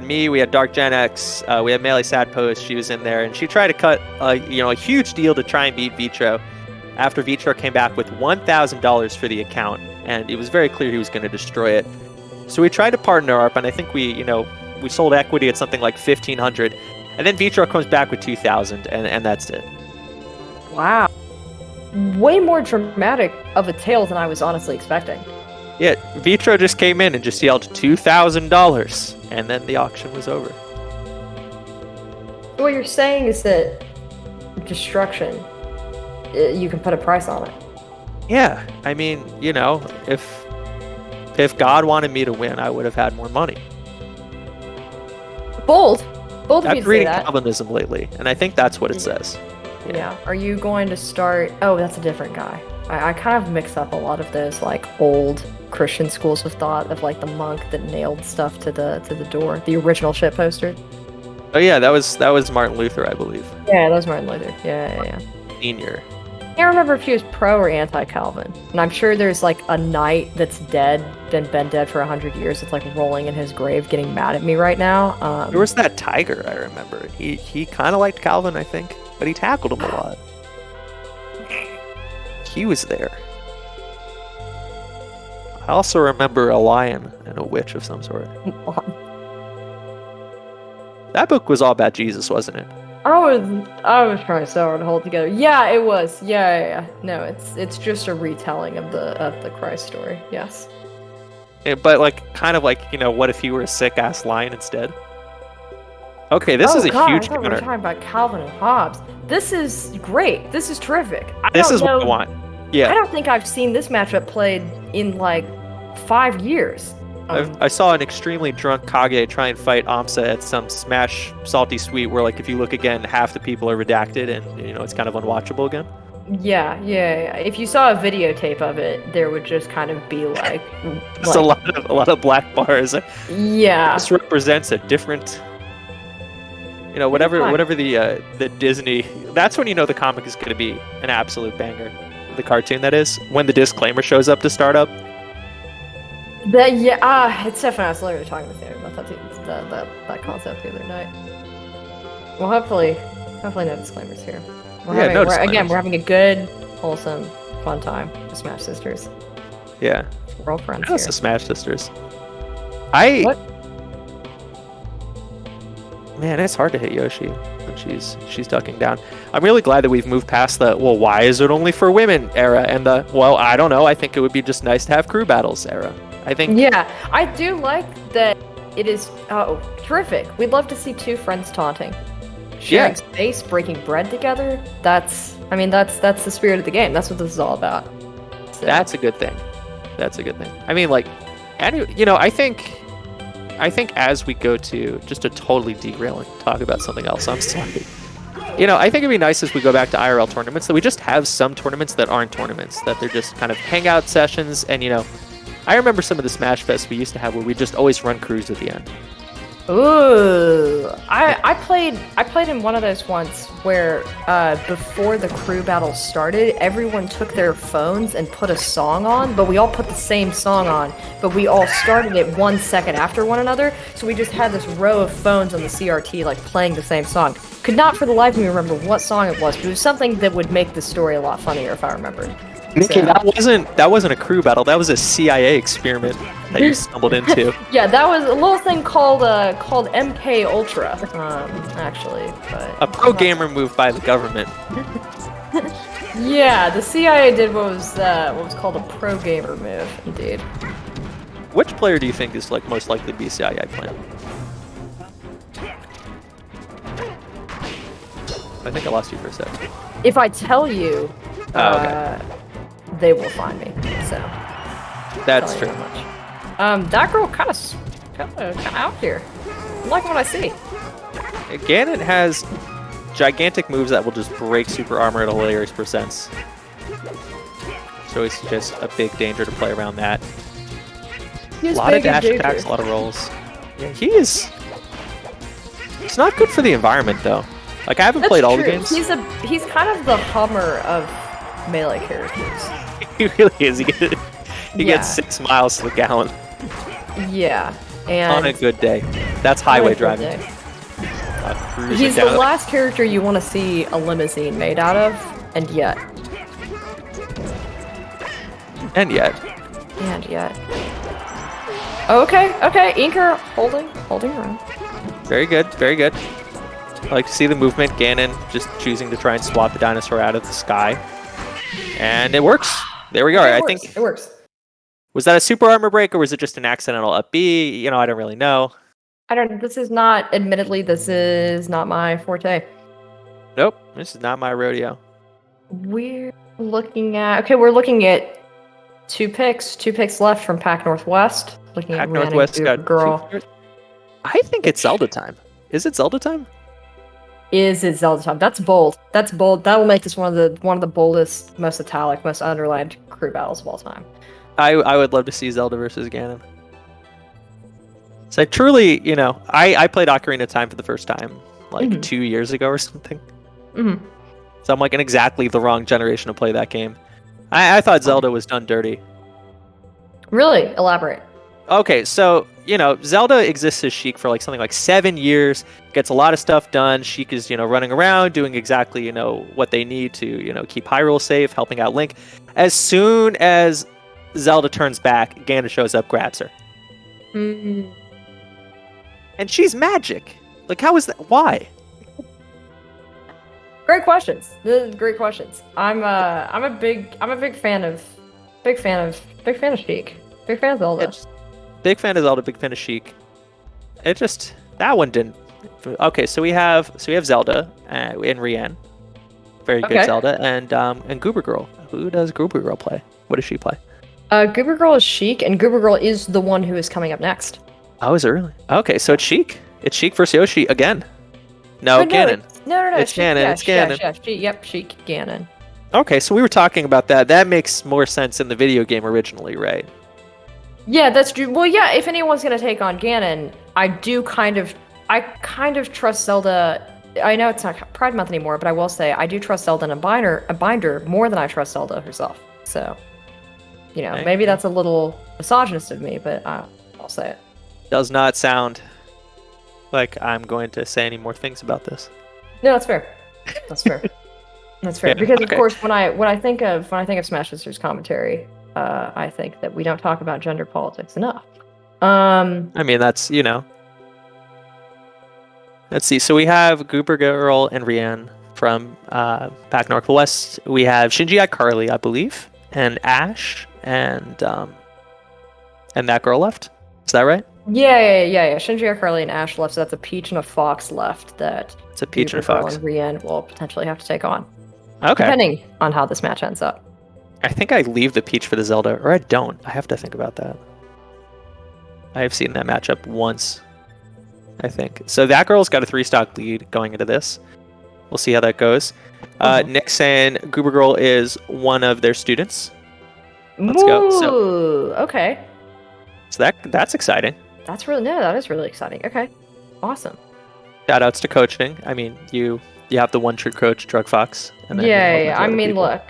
A: me, we had Dark Gen X, we had Melee Sad Post. She was in there, and she tried to cut a huge deal to try and beat Vitro. After Vitro came back with $1,000 for the account, and it was very clear he was going to destroy it. So we tried to partner up, and I think we sold equity at something like $1,500, and then Vitro comes back with $2,000, and that's it.
B: Wow. Way more dramatic of a tale than I was honestly expecting.
A: Yeah, Vitro just came in and just yelled $2,000, and then the auction was over.
B: What you're saying is that destruction, you can put a price on it.
A: Yeah, I mean, if God wanted me to win, I would have had more money.
B: Bold of you to say that.
A: I've been reading Calvinism lately, and I think that's what it says.
B: Yeah. Are you going to start? Oh, that's a different guy. I kind of mix up a lot of those like old Christian schools of thought of like the monk that nailed stuff to the door, the original shit poster.
A: Oh yeah, that was Martin Luther, I believe.
B: Yeah, that was Martin Luther. Yeah.
A: Senior.
B: I can't remember if he was pro or anti-Calvin. And I'm sure there's like a knight that's dead, been dead for 100 years. It's like rolling in his grave, getting mad at me right now.
A: There was that tiger, I remember. He kind of liked Calvin, I think, but he tackled him a lot. He was there. I also remember a lion and a witch of some sort. That book was all about Jesus, wasn't it?
B: I was trying so hard to hold together. Yeah, it was. Yeah. No, it's just a retelling of the Christ story. Yes.
A: Yeah, but what if he were a sick ass lion instead? Okay, this is a huge
B: counter. We're talking about Calvin and Hobbes. This is great. This is terrific.
A: This is what I want. Yeah.
B: I don't think I've seen this matchup played in like 5 years.
A: I saw an extremely drunk Kage try and fight Amsa at some Smash Salty Sweet where, like, if you look again, half the people are redacted and, it's kind of unwatchable again.
B: Yeah. If you saw a videotape of it, there would just kind of be like...
A: Just a lot of black bars.
B: Yeah.
A: This represents a different... whatever the Disney... That's when the comic is going to be an absolute banger. The cartoon, that is. When the disclaimer shows up to start up.
B: It's definitely. I was literally talking with him about that concept the other night. Well, hopefully no disclaimers here. We're having a good, wholesome, fun time with Smash Sisters.
A: Yeah.
B: We're all friends
A: How's
B: here.
A: the Smash Sisters?
B: What?
A: Man, it's hard to hit Yoshi when she's ducking down. I'm really glad that we've moved past the why is it only for women era and the I don't know, I think it would be just nice to have crew battles era. I think.
B: Yeah, I do like that it is terrific. We'd love to see two friends taunting. Sharing space, breaking bread together. That's the spirit of the game. That's what this is all about. So.
A: That's a good thing. I mean, I think as we go to just a totally derailing talk about something else, I'm sorry. I think it'd be nice as we go back to IRL tournaments that we just have some tournaments that aren't tournaments, that they're just kind of hangout sessions. And, I remember some of the Smash Fests we used to have where we just always run crews at the end.
B: Ooh, I played in one of those once where before the crew battle started, everyone took their phones and put a song on, but we all put the same song on, but we all started it 1 second after one another, so we just had this row of phones on the CRT like playing the same song. Could not for the life of me remember what song it was, but it was something that would make the story a lot funnier if I remembered.
A: Nikki, that wasn't a crew battle. That was a CIA experiment that you stumbled into.
B: Yeah, that was a little thing called MK Ultra, actually. But
A: a pro gamer move by the government.
B: Yeah, the CIA did what was called a pro gamer move, indeed.
A: Which player do you think is most likely to be a CIA player? I think I lost you for a sec.
B: If I tell you,
A: okay.
B: They will find me. So
A: that's true.
B: That girl kind of out here. I'm liking what I see.
A: Ganon has gigantic moves that will just break super armor at a hilarious percents. So it's just a big danger to play around that. A lot of dash attacks, a lot of rolls. Yeah, he's not good for the environment though. Like I haven't played all the games.
B: He's kind of the Hummer of melee characters.
A: He really is. He gets 6 miles to the gallon.
B: Yeah, and
A: on a good day. That's highway driving.
B: He's the last character you want to see a limousine made out of, and yet. Okay, Inker holding around.
A: Very good. I like to see the movement. Ganon just choosing to try and swat the dinosaur out of the sky. And it works. There we go. I think
B: it works.
A: Was that a super armor break or was it just an accidental up B? You know, I don't really know.
B: Admittedly, this is not my forte.
A: Nope, this is not my rodeo.
B: We're looking at 2 picks left from Pac Northwest. Looking
A: Pac
B: at
A: Northwest got
B: Girl.
A: I think it's Zelda time. Is it Zelda time?
B: Is it Zelda time? That's bold. That will make this one of the boldest, most italic, most underlined crew battles of all time.
A: I would love to see Zelda versus Ganon. So truly, you know, I played Ocarina of Time for the first time like 2 years ago or something.
B: Mm-hmm.
A: So I'm like in exactly the wrong generation to play that game. I thought Zelda was done dirty.
B: Really? Elaborate.
A: Okay, so, you know, Zelda exists as Sheik for like something like 7 years, gets a lot of stuff done. Sheik is, you know, running around, doing exactly, you know, what they need to, you know, keep Hyrule safe, helping out Link. As soon as Zelda turns back, Ganon shows up, grabs her.
B: Mm-hmm.
A: And she's magic. Like, how is that? Why?
B: Great questions. Great questions. I'm a big fan of Sheik. Big fan of Zelda.
A: Big fan of Zelda. Big fan of Sheik. It just that one didn't. Okay, so we have Zelda and Rian. Very good Zelda and Goober Girl. Who does Goober Girl play? What does she play?
B: Goober Girl is Sheik, and Goober Girl is the one who is coming up next.
A: Oh, is it really? Okay, so it's Sheik. It's Sheik versus Yoshi again. No, Ganon.
B: No.
A: It's Ganon. It's Ganon.
B: Sheik, Ganon.
A: Okay, so we were talking about that. That makes more sense in the video game originally, right?
B: Yeah, that's true. Well, yeah, if anyone's gonna take on Ganon, I kind of trust Zelda. I know it's not Pride Month anymore, but I will say I do trust Zelda in a binder more than I trust Zelda herself. So, you know, maybe that's a little misogynist of me, but I'll say it.
A: Does not sound like I'm going to say any more things about this.
B: No, that's fair. That's fair.
A: Yeah,
B: because of course, when I think of Smash Sisters commentary, I think that we don't talk about gender politics enough.
A: I mean, that's, you know. Let's see. So we have Goober Girl and Rian from Pac Northwest. We have Shinji iCarly, I believe, and Ash, and that girl left. Is that right?
B: Yeah. Shinji iCarly and Ash left, so that's a Peach and a Fox left that
A: it's a Peach and a Fox.
B: And Rian will potentially have to take on.
A: Okay.
B: Depending on how this match ends up.
A: I think I leave the Peach for the Zelda, or I don't. I have to think about that. I have seen that matchup once, I think. So that girl's got a 3-stock lead going into this. We'll see how that goes. Nick saying Goober Girl is one of their students. Let's go. So,
B: okay.
A: So that's exciting.
B: That is really exciting. Okay. Awesome.
A: Shout outs to coaching. I mean, you have the one true coach, Drug Fox. And then
B: yeah. I mean, look.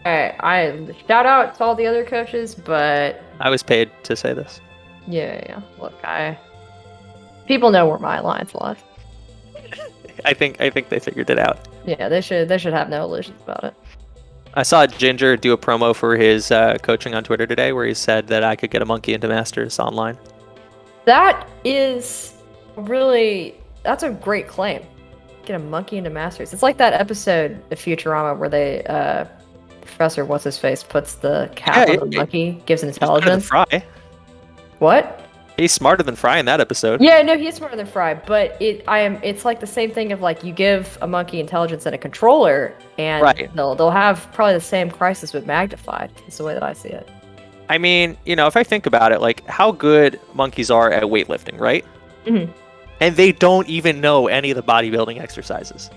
B: I shout out to all the other coaches, but
A: I was paid to say this.
B: Yeah. Look, people know where my lines lie.
A: I think they figured it out.
B: Yeah, they should have no illusions about it.
A: I saw Ginger do a promo for his coaching on Twitter today, where he said that I could get a monkey into Masters online.
B: That's a great claim. Get a monkey into Masters. It's like that episode of Futurama where they Professor What's-His-Face puts the cap on the monkey, gives it intelligence.
A: Fry.
B: What?
A: He's smarter than Fry in that episode.
B: Yeah, no, he's smarter than Fry, but it's like the same thing of like you give a monkey intelligence and a controller, and they'll have probably the same crisis but magnified. It's the way that I see it.
A: I mean, you know, if I think about it, like how good monkeys are at weightlifting, right?
B: Mm-hmm.
A: And they don't even know any of the bodybuilding exercises.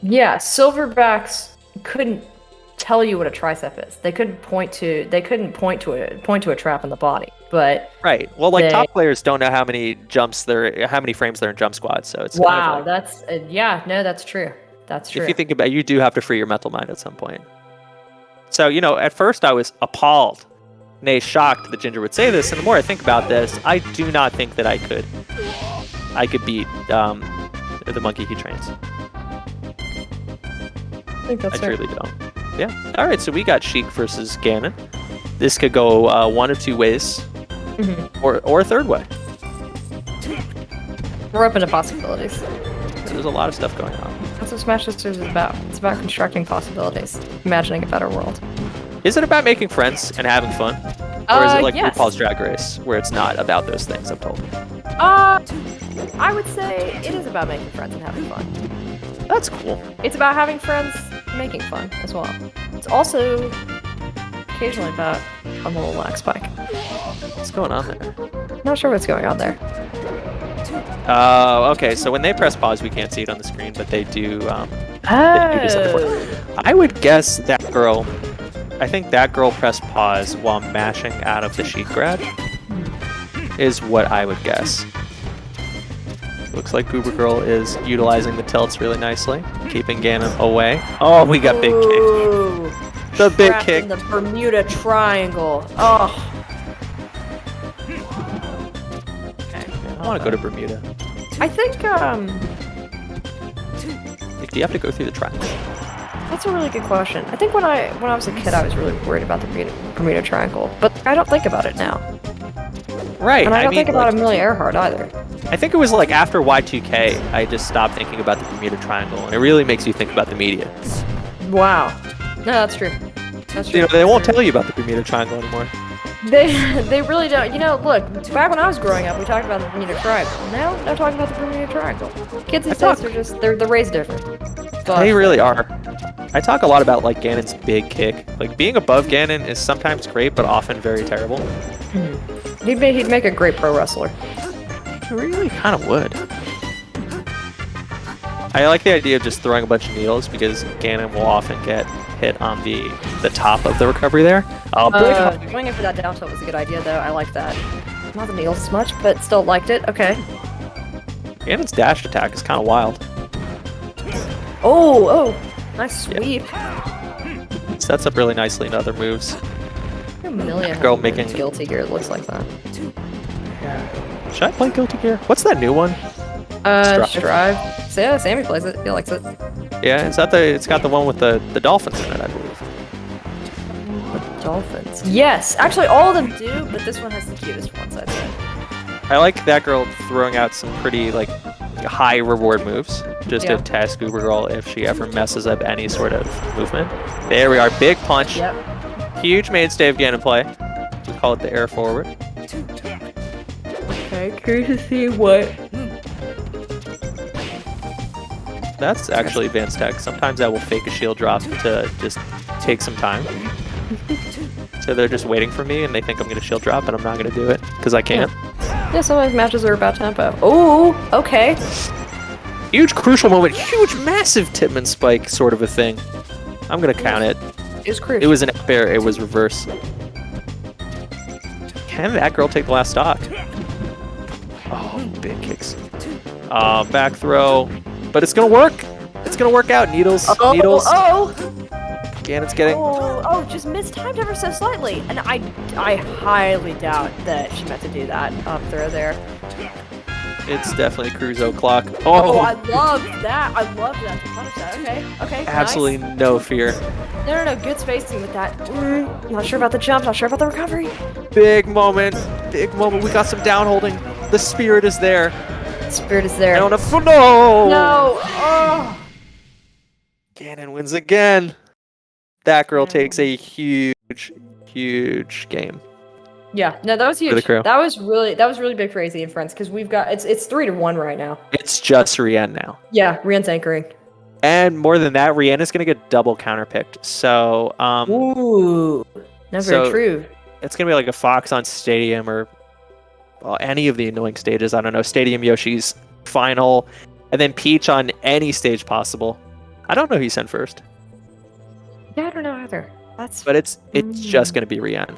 B: Yeah, silverbacks couldn't tell you what a tricep is. They couldn't point to a trap in the body. But
A: right. Well, like top players don't know how many frames they're in jump squats. So it's
B: wow,
A: kind of
B: that's no, that's true. That's true.
A: If you think about it, you do have to free your mental mind at some point. So, at first I was appalled, nay, shocked that Ginger would say this. And the more I think about this, I do not think that I could beat the monkey he trains.
B: I think that's
A: I truly don't. Yeah. All right. So we got Sheik versus Ganon. This could go one of two ways, or a third way.
B: We're open to possibilities.
A: There's a lot of stuff going on.
B: That's what Smash Sisters is about. It's about constructing possibilities, imagining a better world.
A: Is it about making friends and having fun? Or is it like
B: yes.
A: RuPaul's Drag Race, where it's not about those things, I'm told?
B: I would say it is about making friends and having fun.
A: That's cool.
B: It's about having friends making fun as well. It's also occasionally about a little lag spike.
A: What's going on there?
B: Not sure what's going on there.
A: Oh, okay. So when they press pause, we can't see it on the screen, but they do. They do something for it. I would guess that girl. I think that girl pressed pause while mashing out of the Sheik grab. Is what I would guess. Looks like Goober Girl is utilizing the tilts really nicely, keeping Ganon away. Oh, we got big kick. The big kick.
B: In the Bermuda Triangle. Oh.
A: I want to go to Bermuda.
B: I think,
A: Like, do you have to go through the triangle?
B: That's a really good question. I think when I was a kid, I was really worried about the Bermuda Triangle, but I don't think about it now.
A: Right.
B: And I don't think about Amelia Earhart either.
A: I think it was like after Y2K, I just stopped thinking about the Bermuda Triangle, and it really makes you think about the media.
B: Wow. No, that's true. That's true.
A: They won't tell you about the Bermuda Triangle anymore.
B: They really don't. Look, back when I was growing up, we talked about the Bermuda Triangle. Now, they're talking about the Bermuda Triangle. Kids these days, they're raised different. But
A: they really are. I talk a lot about, like, Ganon's big kick. Like, being above Ganon is sometimes great, but often very terrible.
B: He'd make a great pro wrestler.
A: He really kind of would. I like the idea of just throwing a bunch of needles because Ganon will often get hit on the top of the recovery there.
B: Going in for that down tilt was a good idea, though. I like that. Not the needles as much, but still liked it. Okay.
A: Ganon's dash attack is kind of wild.
B: Oh, nice sweep.
A: Yeah. Sets up really nicely into other moves.
B: Amelia
A: girl making
B: Guilty Gear looks like that.
A: Yeah. Should I play Guilty Gear? What's that new one?
B: Strive. So yeah, Sammy plays it. He likes it.
A: Yeah, it's got the one with the dolphins in it, I believe.
B: The dolphins. Yes, actually all of them do, but this one has the cutest ones, I'd say.
A: I like that girl throwing out some pretty like high reward moves just to test Goober Girl if she ever messes up any sort of movement. There we are, big punch.
B: Yep.
A: Huge mainstay of Ganon play. We call it the air forward.
B: Okay, curious to see what.
A: That's actually advanced tech. Sometimes I will fake a shield drop to just take some time. So they're just waiting for me and they think I'm going to shield drop and I'm not going to do it because I can't.
B: Yeah, some of my matches are about tempo. Oh, okay.
A: Huge crucial moment. Huge massive Tipman spike sort of a thing. I'm going to count it.
B: It was crucial.
A: It was an up air. It was reverse. Can that girl take the last stock? Oh, big kicks. Back throw. But it's gonna work. It's gonna work out. Needles. Needles.
B: Oh!
A: Ganon's getting.
B: Oh, just mistimed ever so slightly. And I highly doubt that she meant to do that up throw there.
A: It's definitely Cruzo clock.
B: Oh, I love that. I love that to punish that. Okay.
A: Absolutely
B: nice.
A: no fear.
B: No. Good spacing with that. Not sure about the jump. Not sure about the recovery.
A: Big moment. Big moment. We got some down holding. The spirit is there.
B: Spirit is there.
A: No!
B: No! Oh!
A: Ganon wins again. That girl takes a huge game.
B: Yeah, no, that was huge.
A: For the crew.
B: That was really big for AZ and Friends because we've got it's 3-1 right now.
A: It's just Rien now.
B: Yeah, Rien's anchoring.
A: And more than that, Rien is gonna get double counterpicked. So
B: Ooh. No, very true.
A: It's gonna be like a Fox on Stadium or any of the annoying stages. I don't know, Stadium Yoshi's final, and then Peach on any stage possible. I don't know who you sent first.
B: Yeah, I don't know either.
A: But it's just gonna be Rian.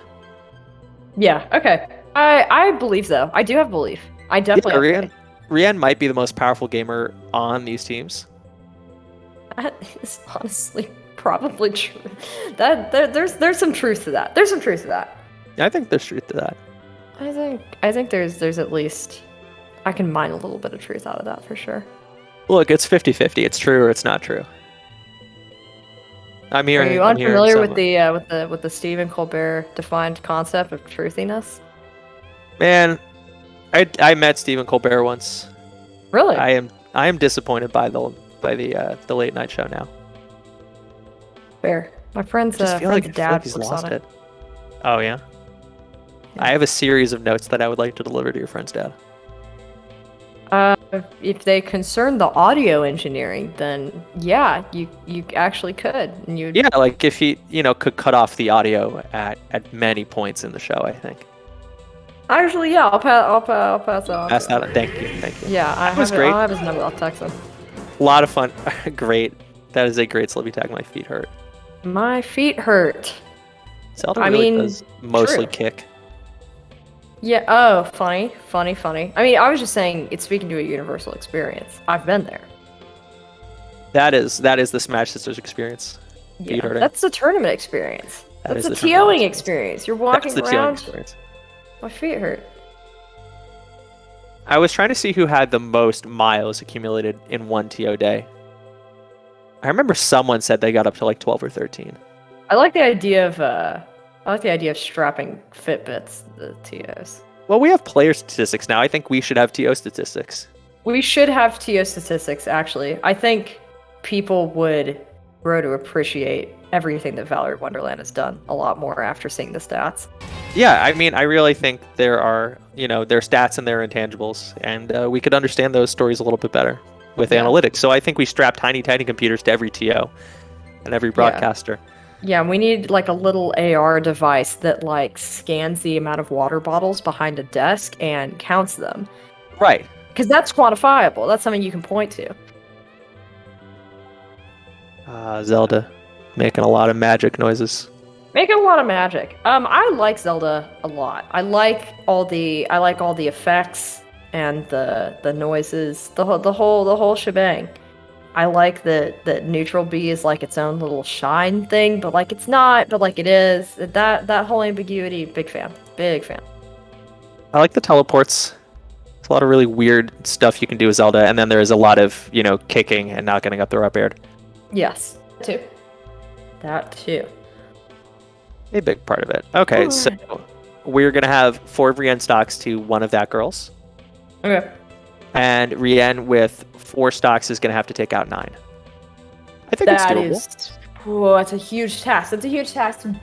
B: Yeah. Okay. I believe though. I do have belief. I definitely.
A: Yeah, Rian might be the most powerful gamer on these teams.
B: That is honestly probably true. There's some truth to that. There's some truth to that.
A: Yeah, I think there's truth to that.
B: I think there's at least I can mine a little bit of truth out of that for sure.
A: Look, it's 50-50. It's true or it's not true.
B: Are you unfamiliar with the Stephen Colbert defined concept of truthiness?
A: Man, I met Stephen Colbert once.
B: Really?
A: I am disappointed by the late night show now.
B: Fair. My friend's dad
A: he's
B: works
A: lost
B: on
A: it. Oh yeah? I have a series of notes that I would like to deliver to your friend's dad.
B: If they concern the audio engineering, then yeah, you actually could. And
A: yeah, like if he could cut off the audio at many points in the show, I think.
B: Actually, yeah, I'll pass that on.
A: Pass that on. Thank you.
B: Yeah, I'll have his number. I'll text him.
A: A lot of fun. Great. That is a great Slippy tag. My feet hurt.
B: My feet hurt.
A: Zelda really does mostly kick.
B: Yeah. Oh, funny. I mean, I was just saying it's speaking to a universal experience. I've been there.
A: That is the Smash Sisters experience.
B: Yeah, that's the tournament experience. That's the TOing experience. You're walking around. My feet hurt.
A: I was trying to see who had the most miles accumulated in one TO day. I remember someone said they got up to like 12 or 13.
B: I like the idea of strapping Fitbits to the TOs.
A: Well, we have player statistics now. I think we should have TO statistics.
B: We should have TO statistics, actually. I think people would grow to appreciate everything that Valor Wonderland has done a lot more after seeing the stats.
A: Yeah, I mean, I really think there are, their stats and their intangibles, and we could understand those stories a little bit better with analytics. So I think we strap tiny computers to every TO and every broadcaster.
B: Yeah, we need like a little AR device that like scans the amount of water bottles behind a desk and counts them.
A: Right.
B: Because that's quantifiable. That's something you can point to.
A: Zelda, making a lot of magic noises.
B: Making a lot of magic. I like Zelda a lot. I like all the effects and the noises, the whole shebang. I like that Neutral B is like its own little shine thing, but like it's not, but like it is. That whole ambiguity, big fan.
A: I like the teleports. There's a lot of really weird stuff you can do with Zelda, and then there's a lot of, kicking and not getting up the up aired.
B: Yes, that too.
A: A big part of it. Okay, so we're going to have 4 Rien stocks to 1 of that girl's.
B: Okay.
A: And Rien with 4 stocks is going to have to take out 9. I think it's doable.
B: That's a huge task.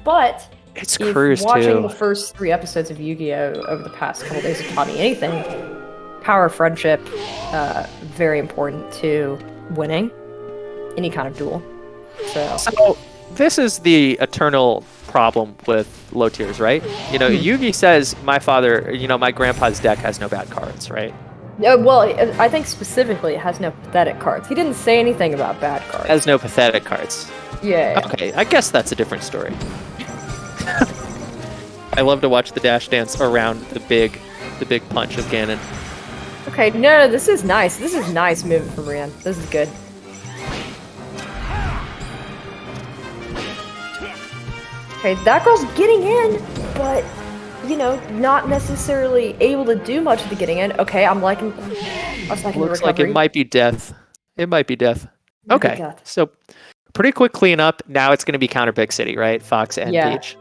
B: But
A: it's Cruz too.
B: Watching the first 3 episodes of Yu-Gi-Oh! Over the past couple days have taught me anything, power of friendship, very important to winning any kind of duel. So
A: this is the eternal problem with low tiers, right? Yugi says my grandpa's deck has no bad cards, right?
B: Well, I think specifically it has no pathetic cards. He didn't say anything about bad cards.
A: It has no pathetic cards.
B: Yeah.
A: Okay, I guess that's a different story. I love to watch the dash dance around the big punch of Ganon.
B: Okay, no, this is nice. This is nice movement from Rian. This is good. Okay, that girl's getting in, but, not necessarily able to do much of the getting in. Okay, I was liking the recovery.
A: Looks like it might be death. Okay, so pretty quick cleanup. Now it's going to be counter Big City, right? Fox and Peach.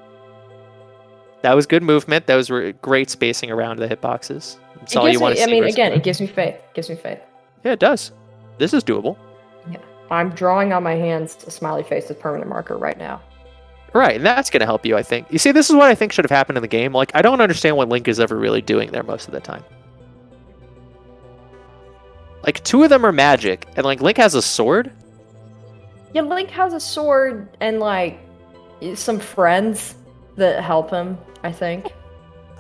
A: That was good movement. Those were great spacing around the hitboxes. That's all you want to see.
B: It gives me faith.
A: Yeah, it does. This is doable.
B: Yeah, I'm drawing on my hands a smiley face with permanent marker right now.
A: Right, and that's going to help you, I think. You see, this is what I think should have happened in the game. Like, I don't understand what Link is ever really doing there most of the time. Like, 2 of them are magic, and, like, Link has a sword?
B: Yeah, Link has a sword and, like, some friends that help him, I think.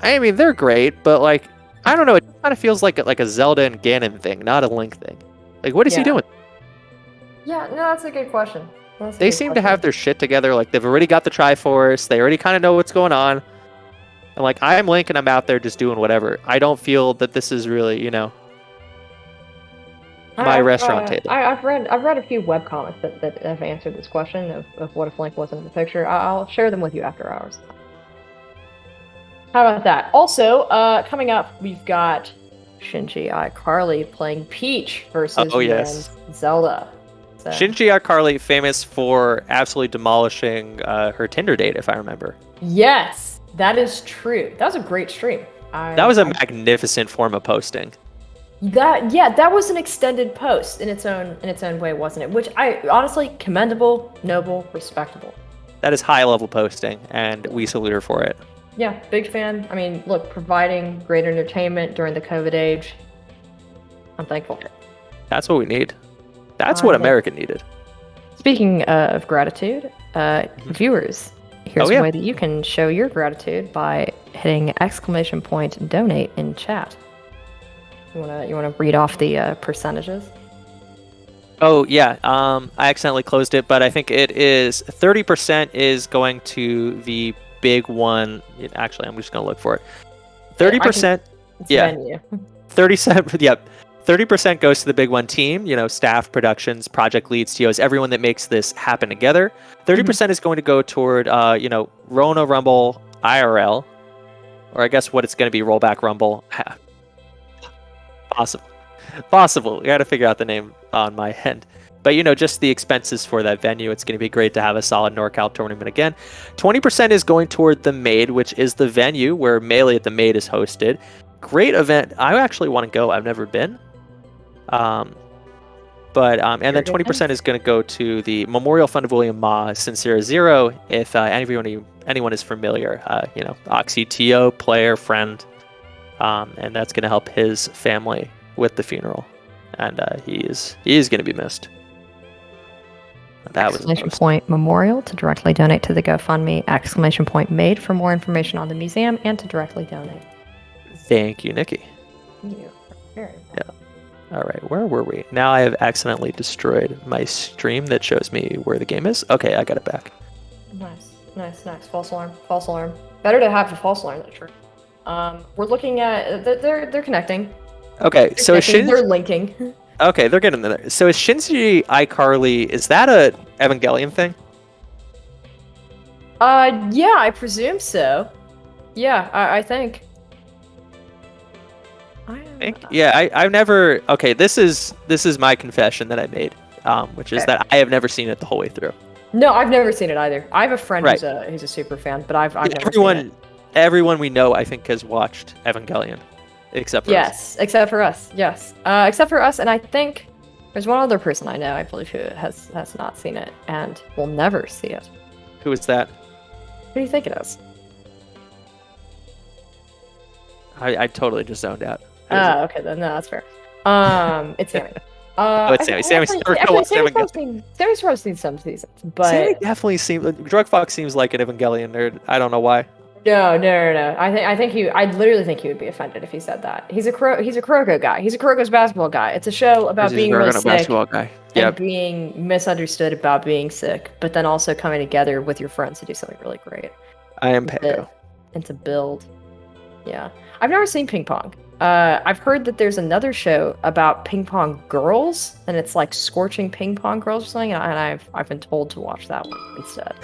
A: I mean, they're great, but, like, I don't know. It kind of feels like a Zelda and Ganon thing, not a Link thing. Like, what is he doing?
B: Yeah, no, that's a good question.
A: They seem to have their shit together. Like, they've already got the Triforce. They already kind of know what's going on. And like, I'm Link and I'm out there just doing whatever. I don't feel that this is really, my restaurant table.
B: I've read a few webcomics that have answered this question of what if Link wasn't in the picture. I'll share them with you after hours. How about that? Also, coming up, we've got Shinji iCarly playing Peach versus Zelda. So.
A: Shinji iCarly, famous for absolutely demolishing her Tinder date, if I remember.
B: Yes, that is true. That was a great stream.
A: That was a magnificent form of posting.
B: That was an extended post in its own way, wasn't it? Which I honestly commendable, noble, respectable.
A: That is high level posting, and we salute her for it.
B: Yeah, big fan. I mean, look, providing great entertainment during the COVID age. I'm thankful.
A: That's what we need. That's what America needed.
B: Speaking of gratitude, viewers, here's a way that you can show your gratitude by hitting !donate in chat. You wanna read off the percentages?
A: Oh yeah, I accidentally closed it, but I think it is 30% is going to the big one. Actually, I'm just gonna look for it. 30%. Yeah. 37. Yep. 30% goes to the big one team. Staff, productions, project leads, TOs, everyone that makes this happen together. 30% is going to go toward Rona Rumble IRL, or I guess what it's going to be, Rollback Rumble. Possible. I got to figure out the name on my end. But, just the expenses for that venue. It's going to be great to have a solid NorCal tournament again. 20% is going toward the Maid, which is the venue where Melee at the Maid is hosted. Great event. I actually want to go. I've never been. And then 20% is going to go to the Memorial Fund of William Ma, Sincere Zero. If anyone is familiar, Oxy TO, player, friend. And that's going to help his family with the funeral, and he is going to be missed. That
B: was memorial to directly donate to the GoFundMe. Made for more information on the museum and to directly donate.
A: Thank you, Nikki.
B: You very much.
A: Yeah. All right, where were we? Now I have accidentally destroyed my stream that shows me where the game is. Okay, I got it back.
B: Nice. False alarm. Better to have a false alarm than true. We're looking at they're connecting.
A: Okay,
B: they're linking.
A: Okay, they're getting there. So is Shinji iCarly, is that a Evangelion thing?
B: Yeah, I presume so. Yeah, I think.
A: I've never. Okay, this is my confession that I made, which is that I have never seen it the whole way through.
B: No, I've never seen it either. I have a friend who's a super fan, but I've never seen it.
A: Everyone we know, I think, has watched Evangelion, except for us.
B: Except for us. Yes, except for us, and I think there's one other person I know, I believe, who has not seen it and will never see it.
A: Who is that?
B: Who do you think it is?
A: I totally just zoned out.
B: Okay, then no, that's fair. It's Sammy.
A: It's Sammy. Sammy's
B: probably seen some seasons, but
A: Sammy definitely seems. Drug Fox seems like an Evangelion nerd. I don't know why.
B: No. I literally think he would be offended if he said that. He's a Kuroko guy. He's a Kuroko's basketball guy. It's a show about being real sick and being misunderstood about being sick, but then also coming together with your friends to do something really great.
A: I am Peko.
B: And to build. Yeah. I've never seen Ping Pong. I've heard that there's another show about ping pong girls, and it's like Scorching Ping Pong Girls or something, and I've been told to watch that one instead.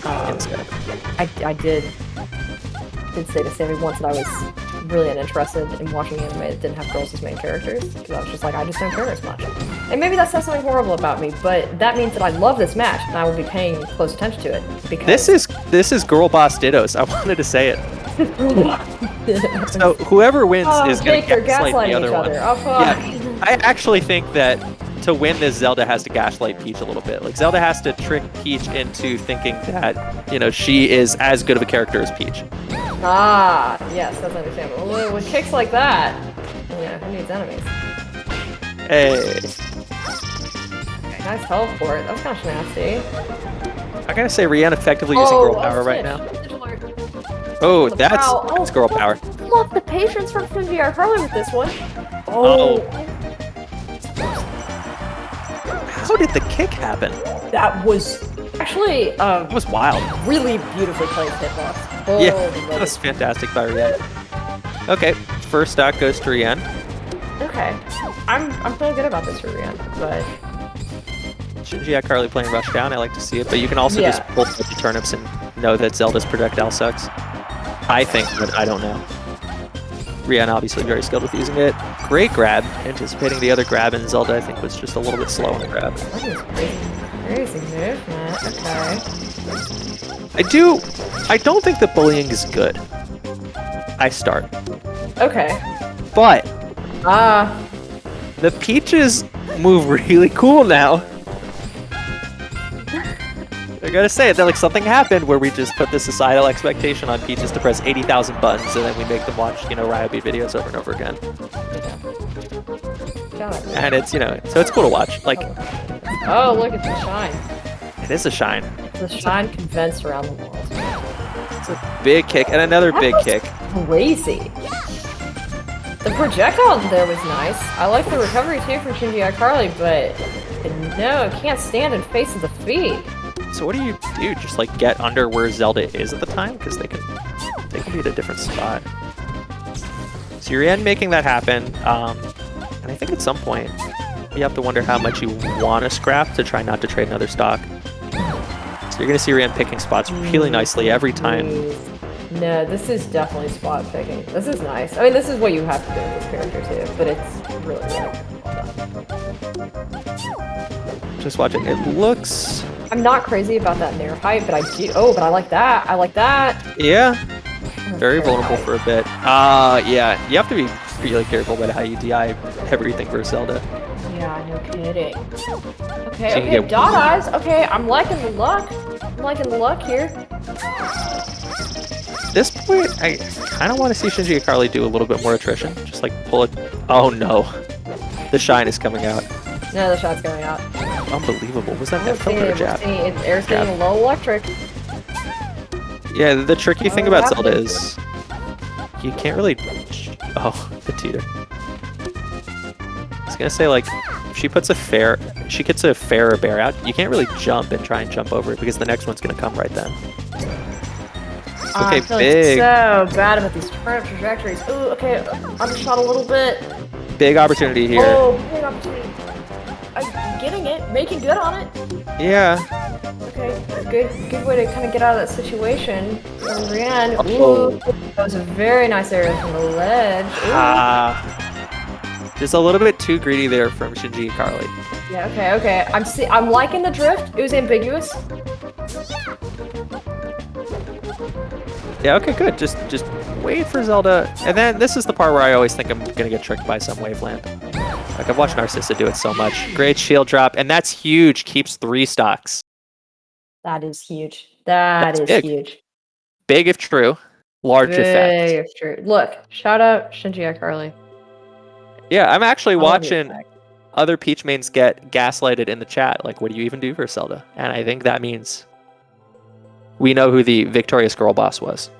B: I did say to Sammy once that I was really uninterested in watching anime that didn't have girls as main characters, because I was just like, I just don't care as much. And maybe that says something horrible about me, but that means that I love this match, and I will be paying close attention to it. Because
A: this is Girl Boss Dittos. I wanted to say it. So whoever wins is going to gaslight the other one.
B: Oh, fuck.
A: Yeah, I actually think that to win this, Zelda has to gaslight Peach a little bit. Like, Zelda has to trick Peach into thinking that, she is as good of a character as Peach.
B: Ah, yes, that's understandable. With kicks like that, who needs enemies?
A: Hey.
B: Nice teleport. That was kind of nasty.
A: I gotta say, Rihanna effectively using girl power right now. Oh, that's girl power.
B: love the patience from Shinji Carly with this one.
A: Oh. How did the kick happen?
B: That was actually
A: That was wild.
B: really beautifully played hitbox.
A: Yeah, that was fantastic by Rien. Okay, first stock goes to Rien.
B: Okay, I'm feeling good about this for Rien, but
A: Shinji Carly playing Rushdown, I like to see it, but you can also just pull the turnips and know that Zelda's projectile sucks. I think, but I don't know. Rien obviously very skilled with using it. Great grab, anticipating the other grab, and Zelda I think was just a little bit slow on the grab.
B: That is crazy movement. Okay.
A: I don't think that bullying is good. I start.
B: Okay.
A: But
B: the
A: Peaches move really cool now. I gotta say, that like something happened where we just put the societal expectation on Peaches to press 80,000 buttons, and then we make them watch, Ryobi videos over and over again. And it's, so it's cool to watch. Like,
B: oh, look at the shine.
A: It is a shine.
B: The shine condensed around the walls.
A: It's a big kick and another big kick.
B: Crazy. The projectile there was nice. I like the recovery too from Shinji Carly, but no, it can't stand in face of the feet.
A: So what do you do? Just like get under where Zelda is at the time? Because they can be at a different spot. So you're making that happen. And I think at some point you have to wonder how much you want to scrap to try not to trade another stock. So you're going to see Rien picking spots really nicely every time.
B: No, this is definitely spot picking. This is nice. I mean, this is what you have to do with this character too, but it's really well done.
A: Just watching. It looks...
B: I'm not crazy about that nair height, but I do... Oh, but I like that. I like that.
A: Yeah. Very vulnerable for a bit. Yeah. You have to be really careful about how you DI everything for Zelda.
B: Yeah, no kidding. Okay, dot eyes. Okay, I'm liking the luck. I'm liking the luck here.
A: At this point, I kind of want to see Shinji Carly do a little bit more attrition. Just like pull it. Oh no. The shine is coming out.
B: No, the shot's going out.
A: Unbelievable. Was that net or jab?
B: It's air's getting a little electric.
A: Yeah, the tricky thing about Zelda is you can't really... Oh, the teeter. I was gonna say, like, if she gets a fair or bear out, you can't really jump and try and jump over it because the next one's gonna come right then. Okay,
B: I feel
A: big.
B: So bad about these turnip trajectories. Ooh, okay, undershot a little bit.
A: Big opportunity here.
B: Oh, big opportunity. I'm getting it, making good on it.
A: Yeah.
B: Okay, good way to kind of get out of that situation. From Rien.
A: Oh.
B: Ooh, that was a very nice area from the ledge.
A: Just a little bit too greedy there from Shinji Carly.
B: Yeah, okay. I'm liking the drift. It was ambiguous.
A: Yeah, okay, good. Just wait for Zelda. And then this is the part where I always think I'm gonna get tricked by some waveland. Like, I've watched Narcissa do it so much. Great shield drop, and that's huge. Keeps 3 stocks.
B: That is huge. That's
A: big.
B: Huge.
A: Big if true. Large effect.
B: Big if true. Look, shout out Shinji Carly.
A: Yeah, I'm actually watching other Peach mains get gaslighted in the chat. Like, what do you even do for Zelda? And I think that means we know who the Victorious Girl Boss was.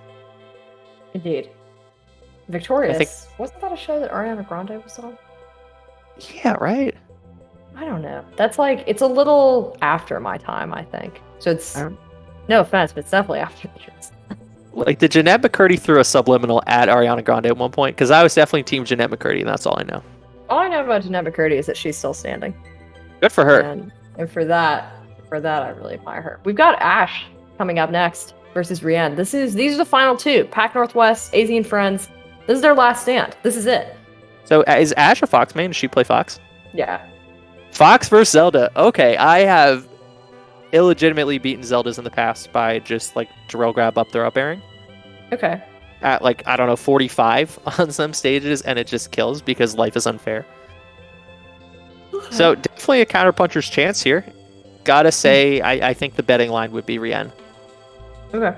B: Indeed. Victorious? Wasn't that a show that Ariana Grande was on?
A: Yeah, right?
B: I don't know. That's like, it's a little after my time, I think. So it's, no offense, but it's definitely after yours.
A: Like, did Jeanette McCurdy throw a subliminal at Ariana Grande at one point? Because I was definitely team Jeanette McCurdy, and that's all I know.
B: All I know about Jeanette McCurdy is that she's still standing.
A: Good for her.
B: And for that, I really admire her. We've got Ash coming up next versus Rien. These are the final 2. Pac Northwest, AZ and Friends. This is their last stand. This is it.
A: So is Ash a Fox main? Does she play Fox?
B: Yeah.
A: Fox versus Zelda. Okay, I have illegitimately beaten Zeldas in the past by just like drill grab up throw up airing.
B: Okay.
A: At like, I don't know, 45 on some stages, and it just kills because life is unfair. Okay. So definitely a counterpuncher's chance here. Gotta say, I think the betting line would be Rien.
B: Okay.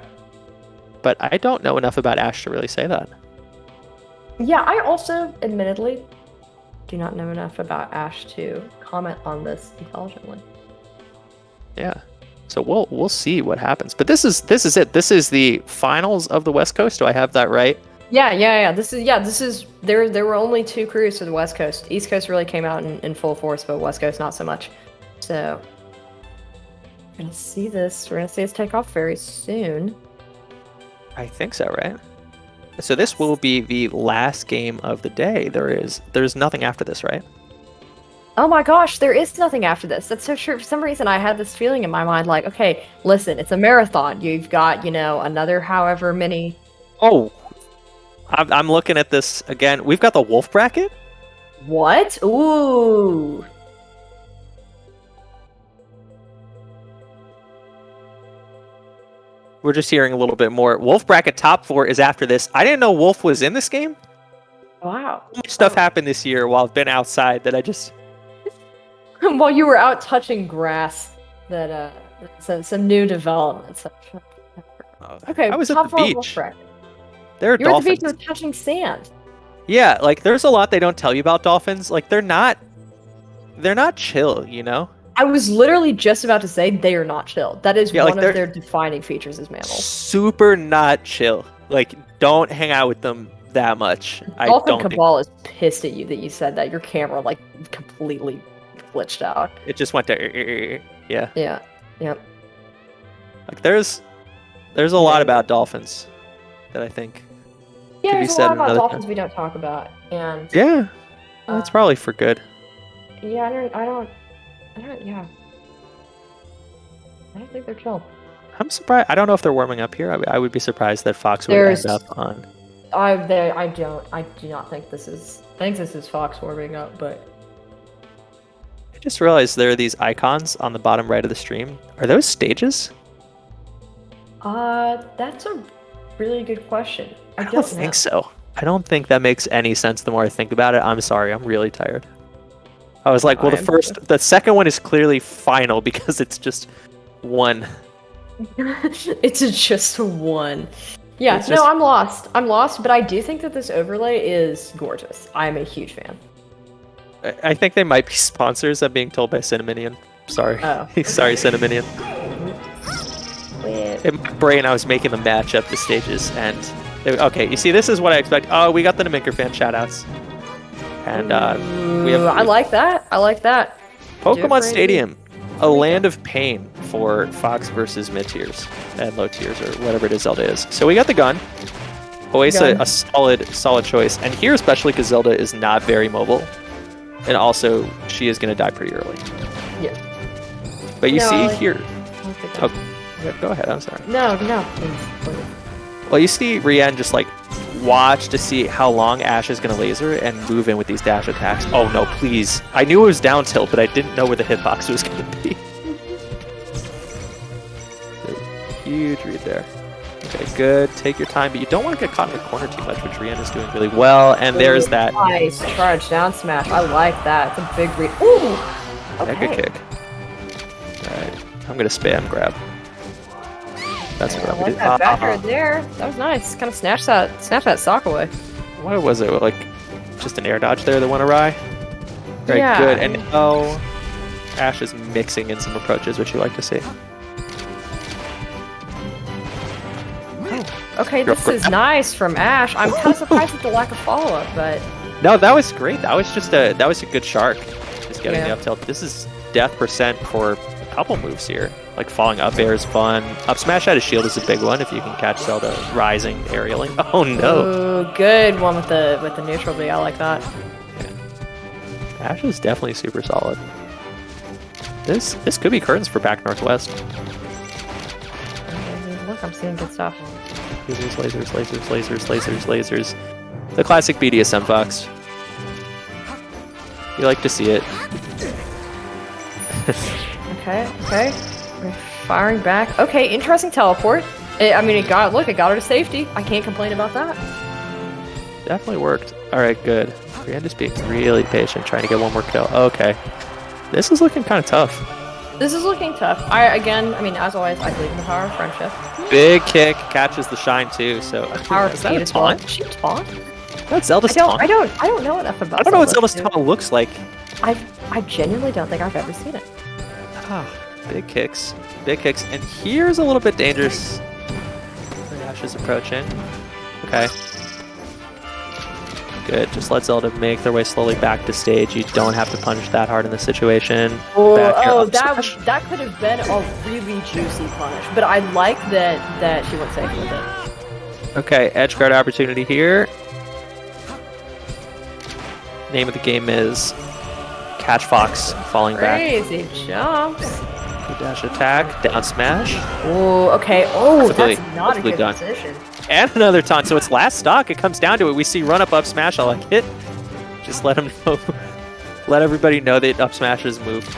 A: But I don't know enough about Ash to really say that.
B: Yeah, I also, admittedly, do not know enough about Ash to comment on this intelligently.
A: Yeah. So we'll see what happens. But this is it. This is the finals of the West Coast. Do I have that right?
B: Yeah. This is there were only 2 crews to the West Coast. East Coast really came out in full force, but West Coast not so much. So we're gonna see this. We're gonna see this take off very soon.
A: I think so, right? So this will be the last game of the day. There's nothing after this, right?
B: Oh my gosh, there is nothing after this. That's so true. For some reason, I had this feeling in my mind, like, okay, listen, it's a marathon. You've got, another however many.
A: Oh, I'm looking at this again. We've got the wolf bracket.
B: What? Ooh.
A: We're just hearing a little bit more. Wolf bracket top 4 is after this. I didn't know Wolf was in this game.
B: Wow.
A: So much stuff happened this year while I've been outside that I just...
B: While you were out touching grass, that some new developments. Okay,
A: I was at
B: top
A: the
B: 4
A: beach.
B: wolf bracket.
A: There are
B: You're
A: dolphins.
B: at the beach with touching sand.
A: Yeah, like there's a lot they don't tell you about dolphins. Like they're not chill, you know?
B: I was literally just about to say they are not chill. That is
A: Yeah,
B: one
A: like
B: of their defining features as mammals.
A: Super not chill. Like don't hang out with them that much.
B: Dolphin Cabal is pissed at you that you said that. Your camera like completely glitched out.
A: It just went to yeah.
B: Yeah. Yep.
A: Like there's a lot about dolphins that I think
B: Yeah,
A: could be
B: there's a
A: said
B: lot about
A: another
B: dolphins
A: time.
B: we don't talk about, and
A: Yeah, that's probably for good.
B: yeah, I don't, yeah, I don't think they're chill.
A: I'm surprised. I don't know if they're warming up here. I would be surprised that Fox would end up on.
B: I do not think this is. I think this is Fox warming up, but
A: I just realized there are these icons on the bottom right of the stream. Are those stages?
B: that's a really good question.
A: I don't think so. I don't think that makes any sense the more I think about it. I'm sorry. I'm really tired. I was like, well, the second one is clearly final because it's just one.
B: It's just one. Yeah, no, I'm lost. I'm lost, but I do think that this overlay is gorgeous. I'm a huge fan.
A: I think they might be sponsors. I'm being told by Cinnamonian. Sorry.
B: Oh.
A: Sorry, Cinnamonian. In my brain, I was making the matchup, the stages, and... Okay, you see, this is what I expect. Oh, we got the Naminker fan shoutouts. And we have...
B: I like that. I like that.
A: Pokemon Stadium. A land of pain for Fox versus mid tiers and low tiers, or whatever it is Zelda is. So we got the gun. Always a solid choice. And here, especially because Zelda is not very mobile. And also, she is going to die pretty early.
B: Yeah.
A: But you see here... Oh, go ahead, I'm sorry.
B: No, please.
A: Well, you see Rian just like watch to see how long Ash is going to laser and move in with these dash attacks. Oh no, please. I knew it was down tilt, but I didn't know where the hitbox was going to be. Huge read there. Okay, good. Take your time, but you don't want to get caught in the corner too much, which Rian is doing really well. And there's that.
B: Nice charge down smash. I like that. It's a big read. Ooh! Okay.
A: Mega kick. Alright, I'm going to spam grab. That's what I'm going to do.
B: That back air there. That was nice. Kind of snatched that sock away.
A: What was it? Like, just an air dodge there that went awry? Very good. And now Ash is mixing in some approaches, which you like to see.
B: Okay, this is nice from Ash. I'm kind of surprised at the lack of follow-up, but...
A: No, that was great. That was a good shark. Just getting the up tilt. This is death percent for a couple moves here. Like falling up air is fun. Up smash out of shield is a big one if you can catch Zelda rising aerialing. Oh no!
B: Ooh, good one with the neutral B. I like that.
A: Yeah. Ash is definitely super solid. This could be curtains for back northwest.
B: Look, I'm seeing good stuff.
A: Lasers. The classic BDSM Fox. You like to see it.
B: Okay. We're firing back. Okay, interesting teleport. It got her to safety. I can't complain about that.
A: Definitely worked. Alright, good. Brienne just being really patient, trying to get one more kill. Okay. This is looking kind of tough.
B: As always, I believe in the power of friendship.
A: Big kick, catches the shine too, so...
B: Power of speed as well. Is she taunt?
A: That's Zelda's taunt.
B: I don't know enough about
A: I don't know what Zelda's taunt looks like.
B: I genuinely don't think I've ever seen it.
A: Big kicks. And here's a little bit dangerous. Ash is approaching. Okay. Good. Just let Zelda make their way slowly back to stage. You don't have to punish that hard in this situation.
B: That could have been a really juicy punish, but I like that she went safe with it.
A: Okay, edge guard opportunity here. Name of the game is Catch Fox falling back.
B: Crazy jumps.
A: Dash attack, down smash.
B: Oh, okay. Oh, that's not a good position.
A: And another taunt, so it's last stock. It comes down to it. We see run up smash. I like it. Just let them know. Let everybody know that up smash is moved.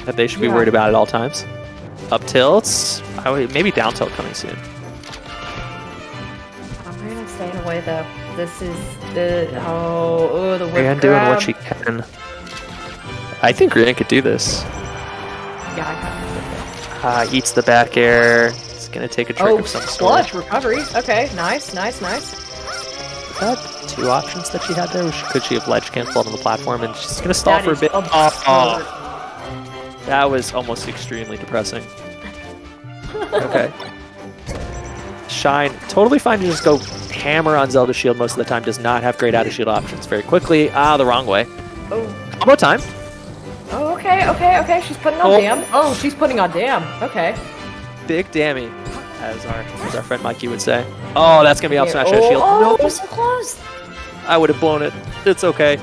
A: That they should be worried about at all times. Up tilts. Maybe down tilt coming soon.
B: I'm gonna stay away though. This is the the whip
A: Ryan
B: grab.
A: doing what she can. I think Ryan could do this.
B: Yeah, I got it.
A: Eats the back air. It's gonna take a trick of some sort.
B: Clutch recovery. Okay, nice.
A: Is that two options that she had there? Could she have ledge canceled on the platform and she's gonna stall for a bit? That was almost extremely depressing. Okay. Shine, totally fine to just go hammer on Zelda's shield most of the time. Does not have great out of shield options very quickly. The wrong way.
B: Oh.
A: Combo time.
B: Oh, okay. She's putting on dam. Oh, she's putting on dam. Okay.
A: Big dammy, as our friend Mikey would say. Oh, that's gonna be up smash shield.
B: Oh, no, so close.
A: I would have blown it. It's okay.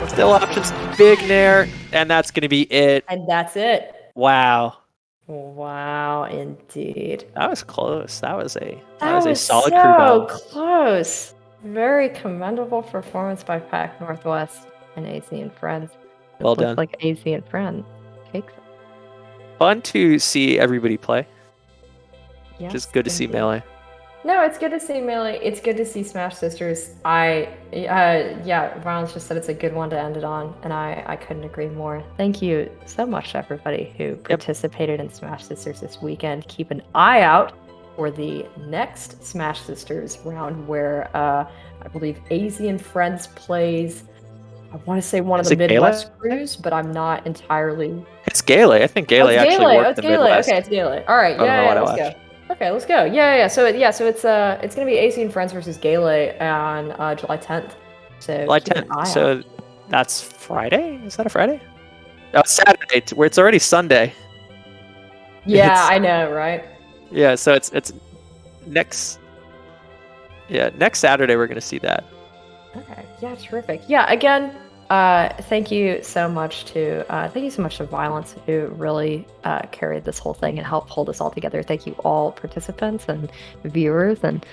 A: Still options. Big nair, and that's gonna be it.
B: And that's it.
A: Wow.
B: Wow, indeed.
A: That was close. That was a
B: so
A: solid crew battle.
B: Close. Very commendable performance by Pac Northwest and AC and Friends.
A: Well
B: Looks
A: done.
B: like AC and Friends. Takes it.
A: Fun to see everybody play.
B: Yes,
A: Just good to see Melee.
B: No, it's good to see Melee. It's good to see Smash Sisters. Violence just said it's a good one to end it on, and I couldn't agree more. Thank you so much to everybody who participated in Smash Sisters this weekend. Keep an eye out for the next Smash Sisters round where I believe AZ and Friends plays, I want to say one of the Midwest crews, but I'm not entirely...
A: It's Gale. I think Gale actually worked the Midwest.
B: Okay, it's Gale. All right, let's go. Okay, let's go. So it's gonna be AC and Friends versus Gale on July 10th. So
A: July 10th. So that's Friday. Is that a Friday? No, it's Saturday. Where it's already Sunday.
B: Yeah, I know, right?
A: Yeah. So it's next. Yeah, next Saturday we're gonna see that.
B: Okay. Yeah, terrific. Yeah. Again, thank you so much to Violence, who really carried this whole thing and helped hold us all together. Thank you all participants and viewers, and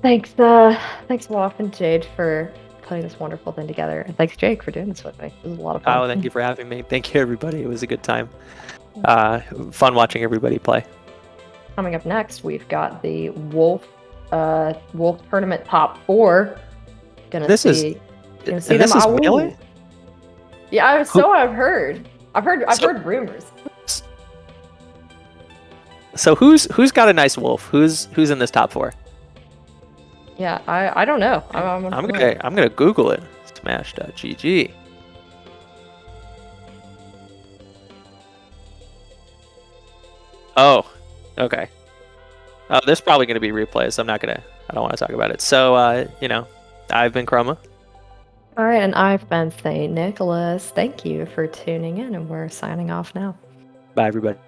B: thanks Woff and Jade for putting this wonderful thing together, and thanks Jake for doing this with me. It was a lot of fun.
A: Oh, thank you for having me. Thank you everybody. It was a good time. Fun watching everybody play.
B: Coming up next, we've got the Wolf Tournament Top 4. Gonna see them.
A: Melee?
B: Yeah, I've heard. I've heard rumors.
A: So who's got a nice wolf? Who's in this top 4?
B: Yeah, I don't know.
A: I'm gonna Google it. Smash.gg. Oh, okay. There's probably gonna be replays. I don't want to talk about it. So I've been Chroma.
B: All right, and I've been St. Nicholas. Thank you for tuning in, and we're signing off now.
A: Bye, everybody.